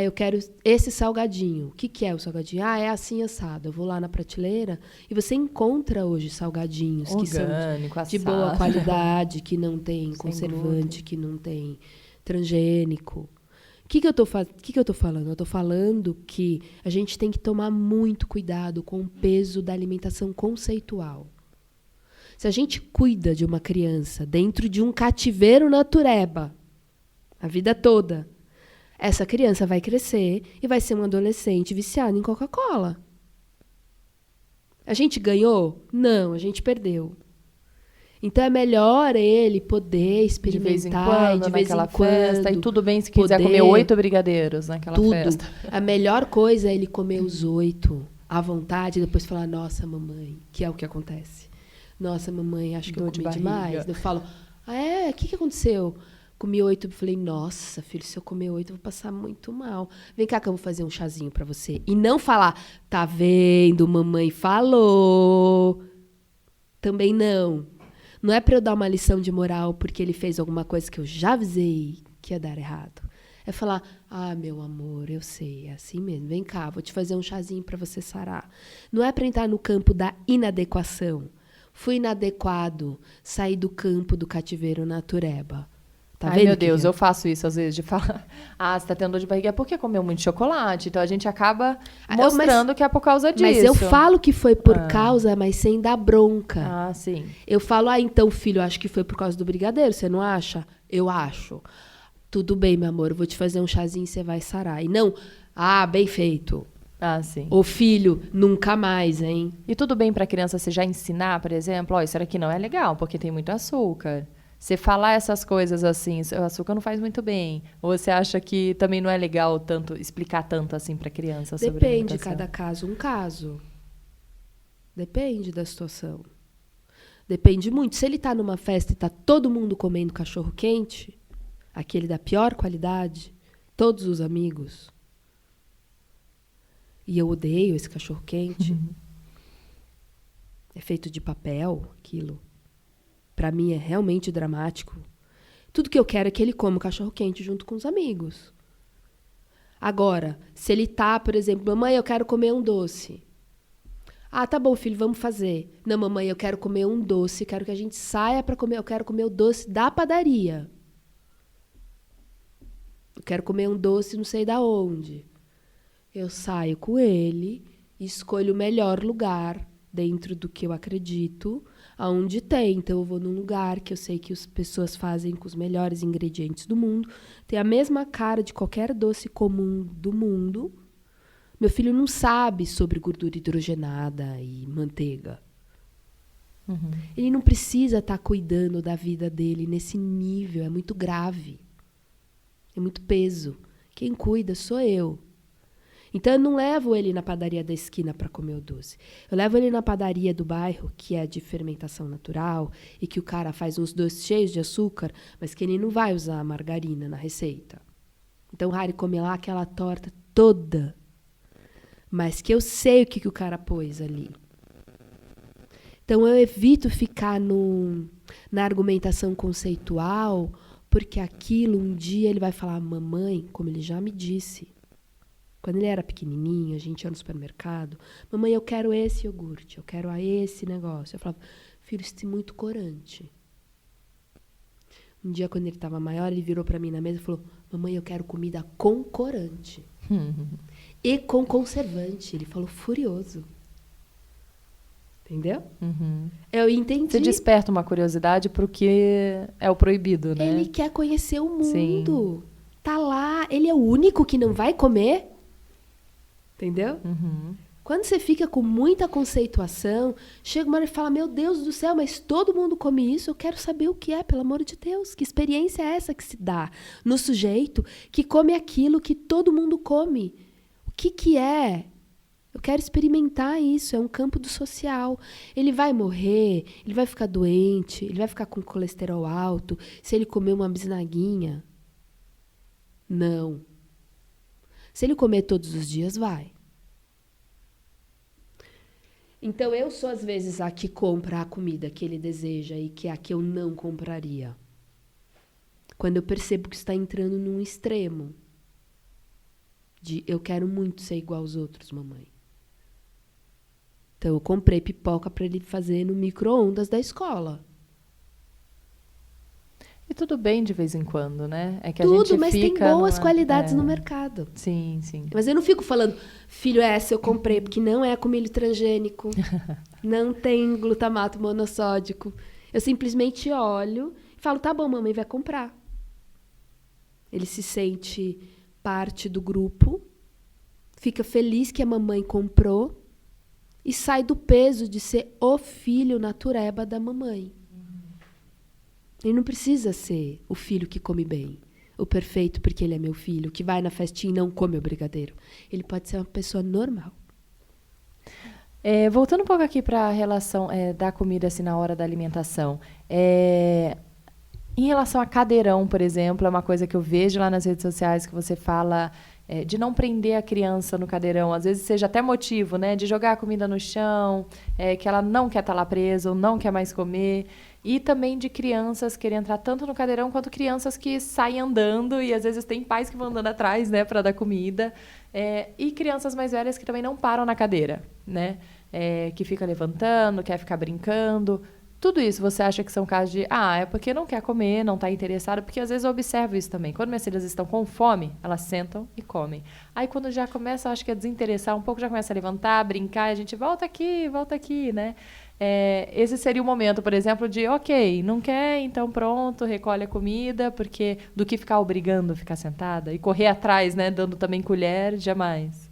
Eu quero esse salgadinho. O que é o salgadinho? É assim assado. Eu vou lá na prateleira e você encontra hoje salgadinhos orgânico, que são de boa qualidade, que não tem sem conservante, glúten, que não tem transgênico. O que eu tô falando? Eu tô falando que a gente tem que tomar muito cuidado com o peso da alimentação conceitual. Se a gente cuida de uma criança dentro de um cativeiro natureba, a vida toda, essa criança vai crescer e vai ser um adolescente viciado em Coca-Cola. A gente ganhou? Não, a gente perdeu. Então é melhor ele poder experimentar de vez em quando, festa, e tudo bem se quiser comer 8 brigadeiros naquela festa. A melhor coisa é ele comer os 8 à vontade e depois falar, nossa, mamãe, que é o que acontece. Nossa, mamãe, acho que eu comi demais. Eu falo, o que aconteceu? Comi 8, falei, nossa, filho, se eu comer 8, eu vou passar muito mal. Vem cá que eu vou fazer um chazinho pra você. E não falar, tá vendo, mamãe falou. Também não. Não é pra eu dar uma lição de moral porque ele fez alguma coisa que eu já avisei que ia dar errado. É falar, meu amor, eu sei, é assim mesmo. Vem cá, vou te fazer um chazinho pra você sarar. Não é pra entrar no campo da inadequação. Fui inadequado, saí do campo do cativeiro natureba. Tá vendo? Meu Deus, eu faço isso às vezes, de falar, você tá tendo dor de barriga, é porque comeu muito chocolate. Então a gente acaba mostrando que é por causa disso. Mas eu falo que foi por causa, mas sem dar bronca. Sim. Eu falo, então, filho, acho que foi por causa do brigadeiro, você não acha? Eu acho. Tudo bem, meu amor, eu vou te fazer um chazinho e você vai sarar. E não, bem feito. Sim. Ô filho, nunca mais, hein? E tudo bem pra criança você já ensinar, por exemplo, isso aqui não é legal, porque tem muito açúcar. Você falar essas coisas assim, o açúcar não faz muito bem. Ou você acha que também não é legal tanto explicar tanto assim para criança sobre Depende, alimentação? cada caso um caso. Depende da situação. Depende muito. Se ele tá numa festa e tá todo mundo comendo cachorro quente, aquele da pior qualidade, todos os amigos, e eu odeio esse cachorro quente, é feito de papel, aquilo. Para mim é realmente dramático. Tudo que eu quero é que ele coma o cachorro-quente junto com os amigos. Agora, se ele tá, por exemplo, mamãe, eu quero comer um doce. Tá bom, filho, vamos fazer. Não, mamãe, eu quero comer um doce, quero que a gente saia para comer, eu quero comer o doce da padaria. Eu quero comer um doce não sei da onde. Eu saio com ele, escolho o melhor lugar dentro do que eu acredito, aonde tem. Então eu vou num lugar que eu sei que as pessoas fazem com os melhores ingredientes do mundo, tem a mesma cara de qualquer doce comum do mundo. Meu filho não sabe sobre gordura hidrogenada e manteiga. Ele não precisa estar cuidando da vida dele nesse nível, é muito grave. É muito peso. Quem cuida sou eu. Então, eu não levo ele na padaria da esquina para comer o doce. Eu levo ele na padaria do bairro, que é de fermentação natural, e que o cara faz uns doces cheios de açúcar, mas que ele não vai usar margarina na receita. Então, o Harry come lá aquela torta toda, mas que eu sei o que o cara pôs ali. Então, eu evito ficar na argumentação conceitual, porque aquilo, um dia, ele vai falar, mamãe, como ele já me disse... Quando ele era pequenininho, a gente ia no supermercado. Mamãe, eu quero esse iogurte, eu quero esse negócio. Eu falava, filho, isso é muito corante. Um dia, quando ele estava maior, ele virou para mim na mesa e falou: mamãe, eu quero comida com corante. E com conservante. Ele falou furioso. Entendeu? Eu entendi. Você desperta uma curiosidade pro que é o proibido, né? Ele quer conhecer o mundo. Sim. Tá lá. Ele é o único que não vai comer. Entendeu? Quando você fica com muita conceituação, chega uma hora e fala: meu Deus do céu, mas todo mundo come isso? Eu quero saber o que é, pelo amor de Deus. Que experiência é essa que se dá no sujeito que come aquilo que todo mundo come? O que é? Eu quero experimentar isso. É um campo do social. Ele vai morrer, ele vai ficar doente, ele vai ficar com colesterol alto se ele comer uma bisnaguinha? Não. Se ele comer todos os dias, vai. Então, eu sou, às vezes, a que compra a comida que ele deseja e que é a que eu não compraria. Quando eu percebo que está entrando num extremo de eu quero muito ser igual aos outros, mamãe. Então, eu comprei pipoca para ele fazer no micro-ondas da escola. E tudo bem de vez em quando, né? É que a Tudo, gente mas tem fica boas qualidades no mercado. Sim, sim. Mas eu não fico falando, filho, essa eu comprei porque não é com milho transgênico, não tem glutamato monossódico. Eu simplesmente olho e falo: tá bom, mamãe vai comprar. Ele se sente parte do grupo, fica feliz que a mamãe comprou e sai do peso de ser o filho natureba da mamãe. Ele não precisa ser o filho que come bem, o perfeito porque ele é meu filho, que vai na festinha e não come o brigadeiro. Ele pode ser uma pessoa normal. Voltando um pouco aqui para a relação da comida assim, na hora da alimentação. Em relação a cadeirão, por exemplo, é uma coisa que eu vejo lá nas redes sociais que você fala de não prender a criança no cadeirão. Às vezes seja até motivo, né, de jogar a comida no chão, que ela não quer estar lá presa ou não quer mais comer. E também de crianças querem entrar tanto no cadeirão quanto crianças que saem andando e às vezes tem pais que vão andando atrás, né, para dar comida. E crianças mais velhas que também não param na cadeira, né, que fica levantando, quer ficar brincando. Tudo isso você acha que são casos de, é porque não quer comer, não está interessado, porque às vezes eu observo isso também. Quando minhas filhas estão com fome, elas sentam e comem. Aí quando já começa, eu acho que a desinteressar um pouco, já começa a levantar, brincar, e a gente volta aqui, né? Esse seria o momento, por exemplo, de, ok, não quer, então pronto, recolhe a comida, porque do que ficar obrigando ficar sentada e correr atrás, né, dando também colher, jamais.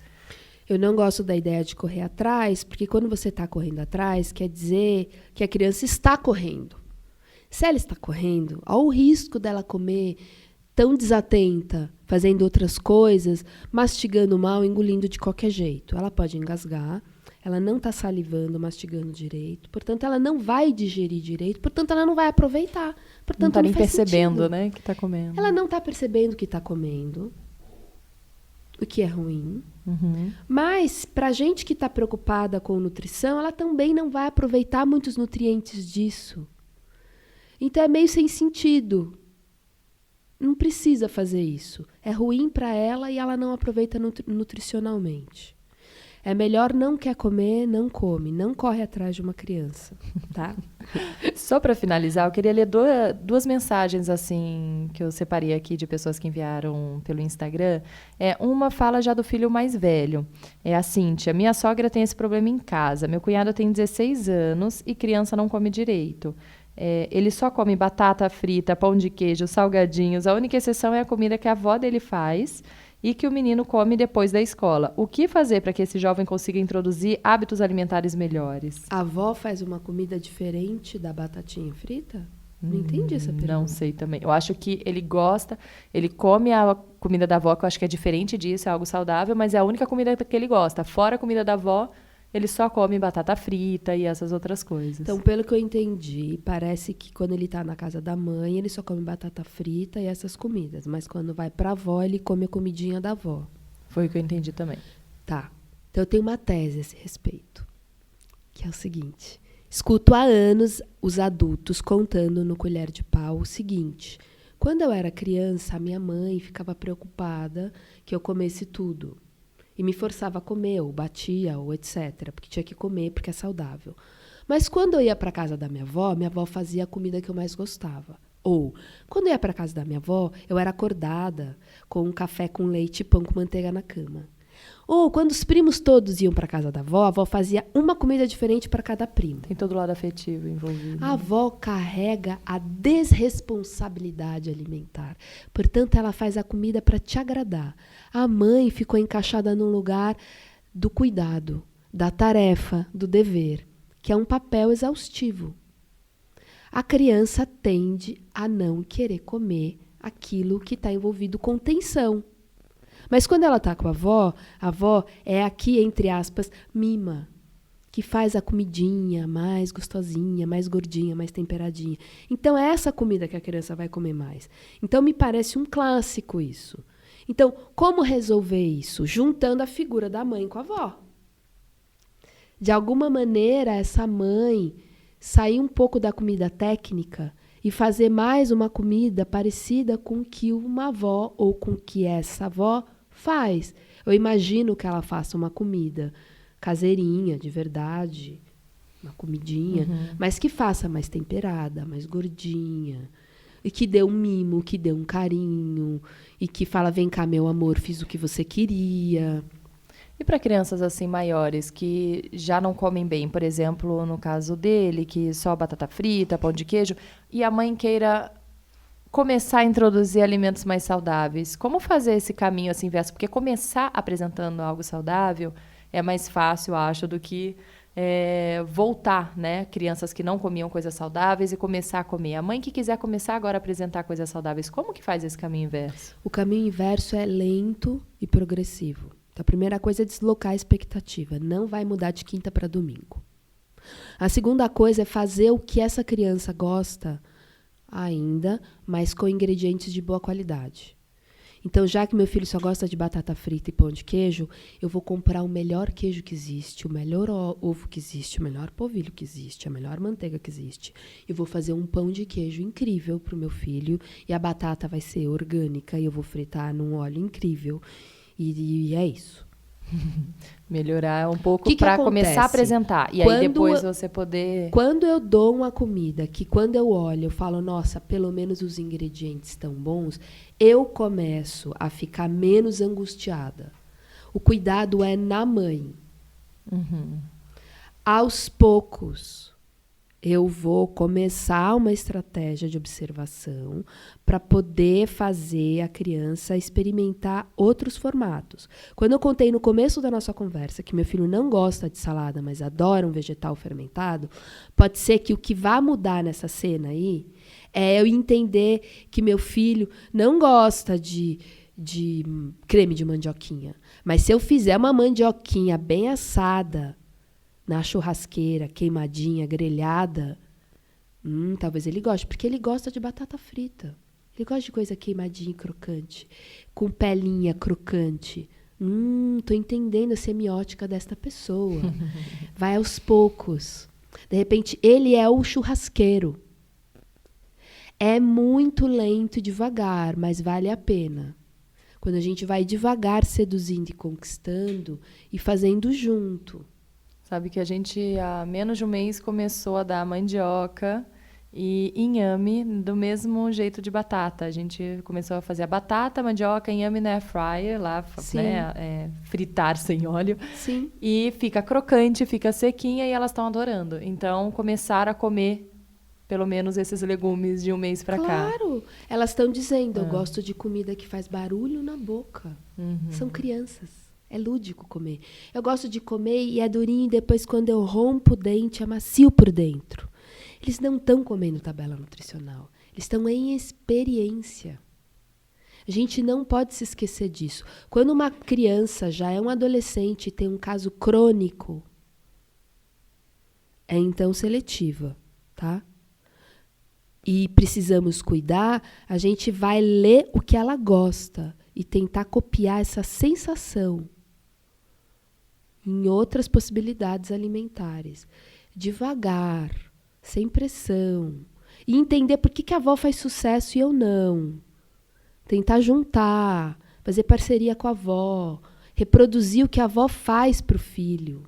Eu não gosto da ideia de correr atrás, porque quando você está correndo atrás, quer dizer que a criança está correndo. Se ela está correndo, há o risco dela comer tão desatenta, fazendo outras coisas, mastigando mal, engolindo de qualquer jeito. Ela pode engasgar, ela não está salivando, mastigando direito, portanto, ela não vai digerir direito, portanto, ela não vai aproveitar. Portanto, não está nem faz percebendo, sentido. né, que está comendo. Ela não está percebendo que está comendo, o que é ruim. Uhum. Mas, para a gente que está preocupada com nutrição, ela também não vai aproveitar muitos nutrientes disso. Então, é meio sem sentido. Não precisa fazer isso. É ruim para ela e ela não aproveita nutricionalmente. É melhor não quer comer, não come. Não corre atrás de uma criança, tá? Só para finalizar, eu queria ler duas mensagens assim que eu separei aqui de pessoas que enviaram pelo Instagram. Uma fala já do filho mais velho. É a Cíntia. Minha sogra tem esse problema em casa. Meu cunhado tem 16 anos e criança não come direito. Ele só come batata frita, pão de queijo, salgadinhos. A única exceção é a comida que a avó dele faz e que o menino come depois da escola. O que fazer para que esse jovem consiga introduzir hábitos alimentares melhores? A avó faz uma comida diferente da batatinha frita? Não entendi essa pergunta. Não sei também. Eu acho que ele gosta, ele come a comida da avó, que eu acho que é diferente disso, é algo saudável, mas é a única comida que ele gosta. Fora a comida da avó, ele só come batata frita e essas outras coisas. Então, pelo que eu entendi, parece que quando ele tá na casa da mãe, ele só come batata frita e essas comidas. Mas quando vai pra avó, ele come a comidinha da avó. Foi o que eu entendi também. Tá. Então, eu tenho uma tese a esse respeito. Que é o seguinte. Escuto há anos os adultos contando no Colher de Pau o seguinte. Quando eu era criança, a minha mãe ficava preocupada que eu comesse tudo. E me forçava a comer, ou batia, ou etc. Porque tinha que comer, porque é saudável. Mas quando eu ia para casa da minha avó fazia a comida que eu mais gostava. Ou, quando eu ia para casa da minha avó, eu era acordada com um café com leite e pão com manteiga na cama. Ou, quando os primos todos iam para casa da avó, a avó fazia uma comida diferente para cada primo. Tem todo o lado afetivo envolvido. A avó carrega a desresponsabilidade alimentar. Portanto, ela faz a comida para te agradar. A mãe ficou encaixada num lugar do cuidado, da tarefa, do dever, que é um papel exaustivo. A criança tende a não querer comer aquilo que está envolvido com tensão. Mas quando ela está com a avó é aqui, entre aspas, mima, que faz a comidinha mais gostosinha, mais gordinha, mais temperadinha. Então é essa comida que a criança vai comer mais. Então me parece um clássico isso. Então, como resolver isso? Juntando a figura da mãe com a avó. De alguma maneira, essa mãe sair um pouco da comida técnica e fazer mais uma comida parecida com o que uma avó ou com o que essa avó faz. Eu imagino que ela faça uma comida caseirinha, de verdade, uma comidinha, mas que faça mais temperada, mais gordinha, e que dê um mimo, que dê um carinho, e que fala, vem cá, meu amor, fiz o que você queria. E para crianças assim maiores que já não comem bem, por exemplo, no caso dele, que só batata frita, pão de queijo, e a mãe queira começar a introduzir alimentos mais saudáveis, como fazer esse caminho assim inverso? Porque começar apresentando algo saudável é mais fácil, acho, do que voltar, né? Crianças que não comiam coisas saudáveis e começar a comer. A mãe que quiser começar agora a apresentar coisas saudáveis, como que faz esse caminho inverso? O caminho inverso é lento e progressivo. Então, a primeira coisa é deslocar a expectativa. Não vai mudar de quinta para domingo. A segunda coisa é fazer o que essa criança gosta ainda, mas com ingredientes de boa qualidade. Então, já que meu filho só gosta de batata frita e pão de queijo, eu vou comprar o melhor queijo que existe, o melhor ovo que existe, o melhor polvilho que existe, a melhor manteiga que existe. Eu vou fazer um pão de queijo incrível para o meu filho e a batata vai ser orgânica e eu vou fritar num óleo incrível. E é isso. Melhorar um pouco para começar a apresentar. E aí depois você poder... Quando eu dou uma comida que quando eu olho, eu falo, nossa, pelo menos os ingredientes estão bons, eu começo a ficar menos angustiada. O cuidado é na mãe. Aos poucos, eu vou começar uma estratégia de observação para poder fazer a criança experimentar outros formatos. Quando eu contei no começo da nossa conversa que meu filho não gosta de salada, mas adora um vegetal fermentado, pode ser que o que vai mudar nessa cena aí é eu entender que meu filho não gosta de creme de mandioquinha. Mas se eu fizer uma mandioquinha bem assada, na churrasqueira, queimadinha, grelhada, talvez ele goste, porque ele gosta de batata frita. Ele gosta de coisa queimadinha e crocante, com pelinha crocante. Tô entendendo a semiótica desta pessoa. Vai aos poucos. De repente, ele é o churrasqueiro. É muito lento e devagar, mas vale a pena. Quando a gente vai devagar, seduzindo e conquistando e fazendo junto. Sabe que a gente, há menos de um mês, começou a dar mandioca e inhame do mesmo jeito de batata. A gente começou a fazer a batata, mandioca, inhame na air fryer, lá, né, fritar sem óleo. Sim. E fica crocante, fica sequinha e elas estão adorando. Então, começaram a comer pelo menos esses legumes de um mês para cá. Claro! Elas estão dizendo, eu gosto de comida que faz barulho na boca. São crianças. É lúdico comer. Eu gosto de comer e é durinho e depois quando eu rompo o dente é macio por dentro. Eles não estão comendo tabela nutricional. Eles estão em experiência. A gente não pode se esquecer disso. Quando uma criança já é um adolescente e tem um caso crônico, é então seletiva, tá? E precisamos cuidar, a gente vai ler o que ela gosta e tentar copiar essa sensação em outras possibilidades alimentares. Devagar, sem pressão. E entender por que a avó faz sucesso e eu não. Tentar juntar, fazer parceria com a avó, reproduzir o que a avó faz para o filho.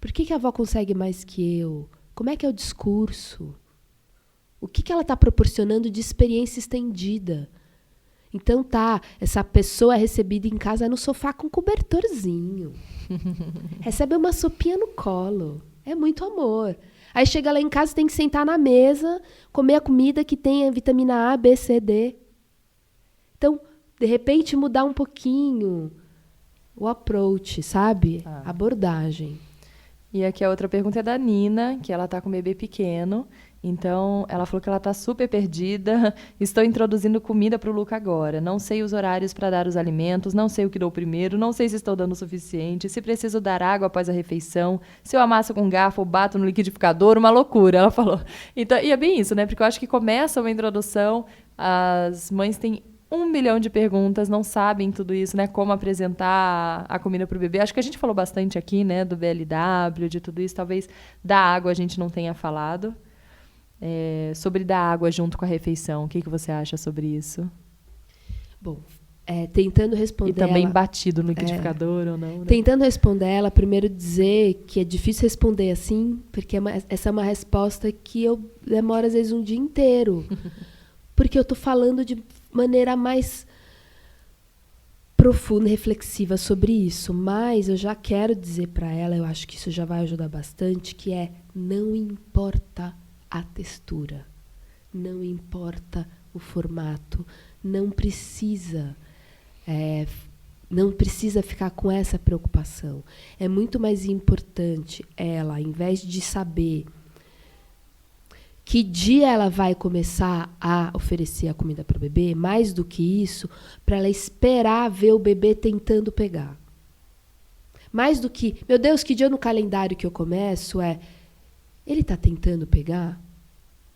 Por que a avó consegue mais que eu? Como é que é o discurso? O que ela está proporcionando de experiência estendida? Então essa pessoa é recebida em casa no sofá com cobertorzinho. Recebe uma sopinha no colo. É muito amor. Aí chega lá em casa, tem que sentar na mesa, comer a comida que tem a vitamina A, B, C, D. Então, de repente, mudar um pouquinho o approach, sabe? A abordagem. E aqui a outra pergunta é da Nina, que ela tá com um bebê pequeno. Então, ela falou que ela tá super perdida. Estou introduzindo comida para o Luca agora. Não sei os horários para dar os alimentos, não sei o que dou primeiro, não sei se estou dando o suficiente, se preciso dar água após a refeição, se eu amasso com garfo ou bato no liquidificador, uma loucura, ela falou. Então, e é bem isso, né? Porque eu acho que começa uma introdução, as mães têm 1 milhão de perguntas, não sabem tudo isso, né? Como apresentar a comida para o bebê. Acho que a gente falou bastante aqui, né? Do BLW, de tudo isso. Talvez da água a gente não tenha falado. Sobre dar água junto com a refeição. O que você acha sobre isso? Bom, tentando responder E também ela, batido no liquidificador ou não? Né? Tentando responder ela, primeiro dizer que é difícil responder assim, porque essa é uma resposta que eu demoro às vezes um dia inteiro. Porque eu estou falando de maneira mais profunda e reflexiva sobre isso. Mas eu já quero dizer para ela, eu acho que isso já vai ajudar bastante, que não importa a textura, não importa o formato, não precisa ficar com essa preocupação. É muito mais importante ela, ao invés de saber que dia ela vai começar a oferecer a comida para o bebê, mais do que isso, para ela esperar ver o bebê tentando pegar. Mais do que, meu Deus, que dia no calendário que eu começo ele está tentando pegar?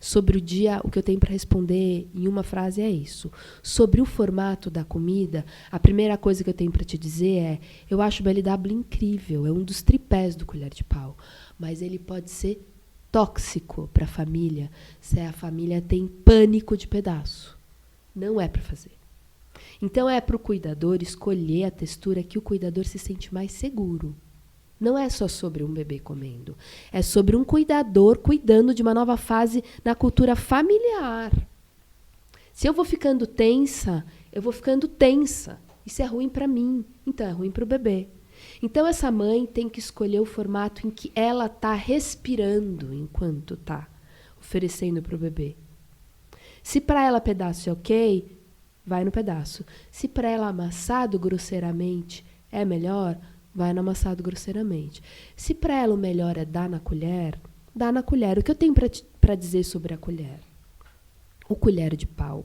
Sobre o dia, o que eu tenho para responder em uma frase é isso. Sobre o formato da comida, a primeira coisa que eu tenho para te dizer eu acho o BLW incrível, é um dos tripés do Colher de Pau, mas ele pode ser tóxico para a família se a família tem pânico de pedaço. Não é para fazer. Então é para o cuidador escolher a textura que o cuidador se sente mais seguro. Não é só sobre um bebê comendo. É sobre um cuidador cuidando de uma nova fase na cultura familiar. Se eu vou ficando tensa, eu vou ficando tensa. Isso é ruim para mim, então é ruim para o bebê. Então essa mãe tem que escolher o formato em que ela está respirando enquanto está oferecendo para o bebê. Se para ela pedaço é ok, vai no pedaço. Se para ela amassado grosseiramente é melhor, vai no amassado grosseiramente. Se para ela o melhor é dar na colher, dá na colher. O que eu tenho para dizer sobre a colher? O Colher de Pau,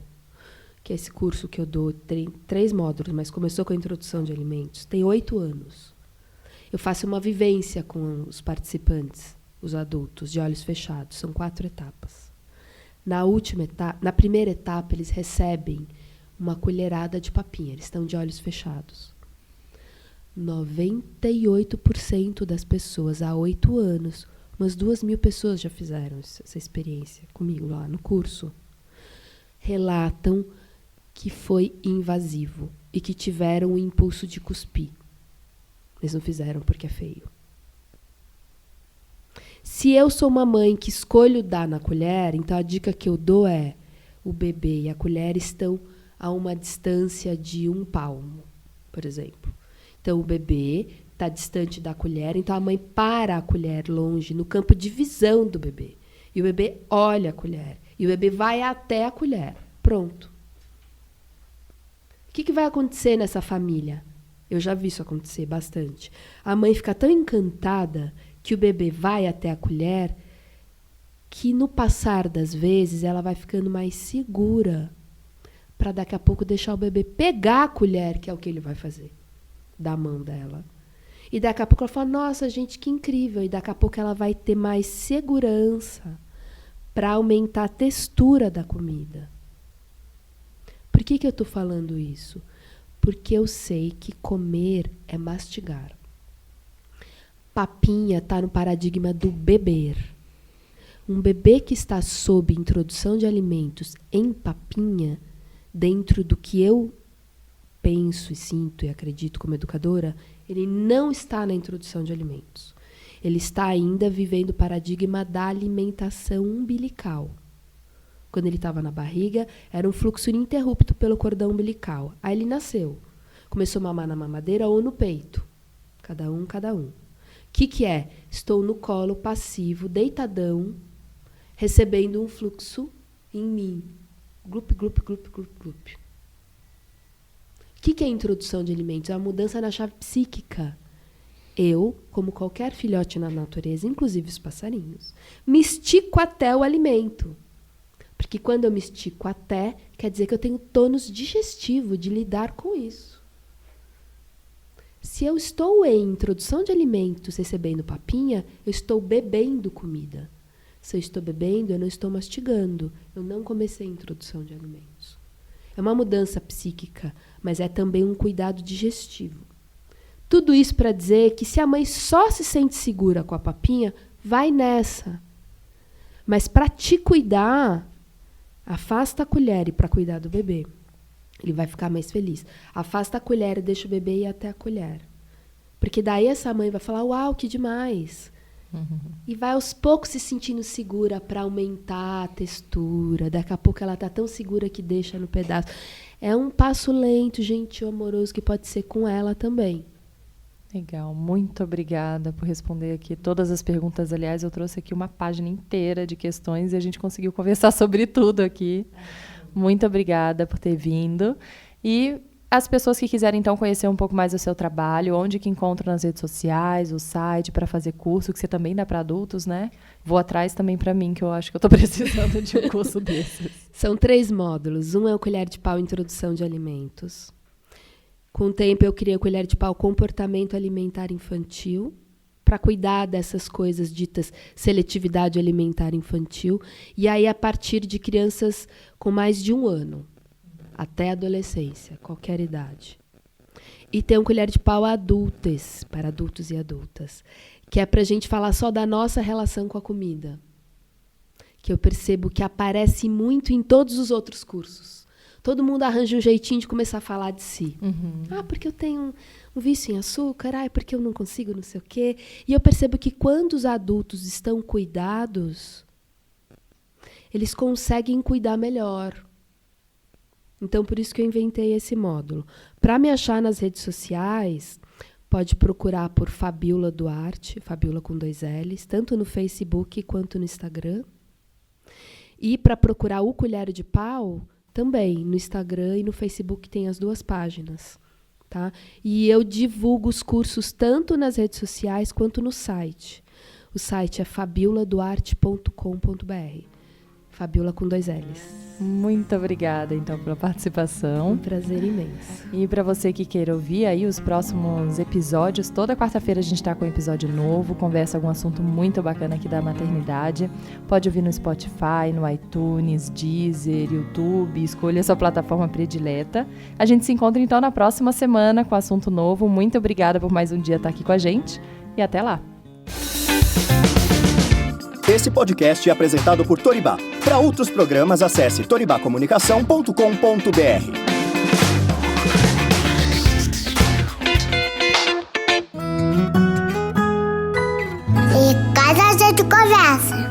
que é esse curso que eu dou, tem 3 módulos, mas começou com a introdução de alimentos, tem 8 anos. Eu faço uma vivência com os participantes, os adultos, de olhos fechados. São 4 etapas. Na primeira etapa, eles recebem uma colherada de papinha. Eles estão de olhos fechados. 98% das pessoas há 8 anos, umas 2.000 pessoas já fizeram essa experiência comigo lá no curso, relatam que foi invasivo e que tiveram o impulso de cuspir. Eles não fizeram porque é feio. Se eu sou uma mãe que escolho dar na colher, então a dica que eu dou é: o bebê e a colher estão a uma distância de 1 palmo, por exemplo. Então o bebê está distante da colher, então a mãe para a colher longe, no campo de visão do bebê. E o bebê olha a colher. E o bebê vai até a colher. Pronto. O que vai acontecer nessa família? Eu já vi isso acontecer bastante. A mãe fica tão encantada que o bebê vai até a colher que no passar das vezes ela vai ficando mais segura para daqui a pouco deixar o bebê pegar a colher, que é o que ele vai fazer, da mão dela. E daqui a pouco ela fala: nossa, gente, que incrível. E daqui a pouco ela vai ter mais segurança para aumentar a textura da comida. Por que eu estou falando isso? Porque eu sei que comer é mastigar. Papinha está no paradigma do beber. Um bebê que está sob introdução de alimentos em papinha, dentro do que eu penso e sinto e acredito como educadora, ele não está na introdução de alimentos. Ele está ainda vivendo o paradigma da alimentação umbilical. quando ele estava na barriga, era um fluxo ininterrupto pelo cordão umbilical. Aí ele nasceu. Começou a mamar na mamadeira ou no peito. Cada um. O que é? Estou no colo passivo, deitadão, recebendo um fluxo em mim. Glup, glup, glup, glup, glup. O que é a introdução de alimentos? É uma mudança na chave psíquica. Eu, como qualquer filhote na natureza, inclusive os passarinhos, me estico até o alimento. Porque quando eu me estico até, quer dizer que eu tenho tônus digestivo de lidar com isso. Se eu estou em introdução de alimentos recebendo papinha, eu estou bebendo comida. Se eu estou bebendo, eu não estou mastigando. Eu não comecei a introdução de alimentos. É uma mudança psíquica, mas é também um cuidado digestivo. Tudo isso para dizer que se a mãe só se sente segura com a papinha, vai nessa. Mas para te cuidar, afasta a colher para cuidar do bebê. Ele vai ficar mais feliz. Afasta a colher e deixa o bebê ir até a colher. Porque daí essa mãe vai falar, uau, que demais. E vai aos poucos se sentindo segura para aumentar a textura. Daqui a pouco ela está tão segura que deixa no pedaço. É um passo lento, gentil, amoroso, que pode ser com ela também. Legal, muito obrigada por responder aqui todas as perguntas. Aliás, eu trouxe aqui uma página inteira de questões e a gente conseguiu conversar sobre tudo aqui. Muito obrigada por ter vindo. E as pessoas que quiserem, então, conhecer um pouco mais do seu trabalho, onde que encontram nas redes sociais, o site para fazer curso, que você também dá para adultos, né? Vou atrás também para mim, que eu acho que eu estou precisando de um curso desses. São 3 módulos. Um é o Colher de Pau Introdução de Alimentos. Com o tempo, eu criei o Colher de Pau Comportamento Alimentar Infantil, para cuidar dessas coisas ditas seletividade alimentar infantil. E aí, a partir de crianças com mais de 1 ano, até a adolescência, qualquer idade. E tem um Colher de Pau Adultes, para adultos e adultas, que é para a gente falar só da nossa relação com a comida, que eu percebo que aparece muito em todos os outros cursos. Todo mundo arranja um jeitinho de começar a falar de si. Ah, porque eu tenho um vício em açúcar. Ah, porque eu não consigo não sei o quê. E eu percebo que quando os adultos estão cuidados, eles conseguem cuidar melhor. Então, por isso que eu inventei esse módulo. Para me achar nas redes sociais, pode procurar por Fabiola Duarte, Fabiola com 2 L's, tanto no Facebook quanto no Instagram. E para procurar o Colher de Pau, também no Instagram e no Facebook tem as 2 páginas. Tá? E eu divulgo os cursos tanto nas redes sociais quanto no site. O site é fabioladuarte.com.br. Fabiola com 2 L's. Muito obrigada, então, pela participação. Um prazer imenso. E para você que queira ouvir aí os próximos episódios, toda quarta-feira a gente está com um episódio novo, conversa algum assunto muito bacana aqui da maternidade. Pode ouvir no Spotify, no iTunes, Deezer, YouTube, escolha a sua plataforma predileta. A gente se encontra então na próxima semana com assunto novo. Muito obrigada por mais um dia estar aqui com a gente e até lá. Esse podcast é apresentado por Toribá. Para outros programas, acesse toribacomunicação.com.br. Em casa a gente conversa.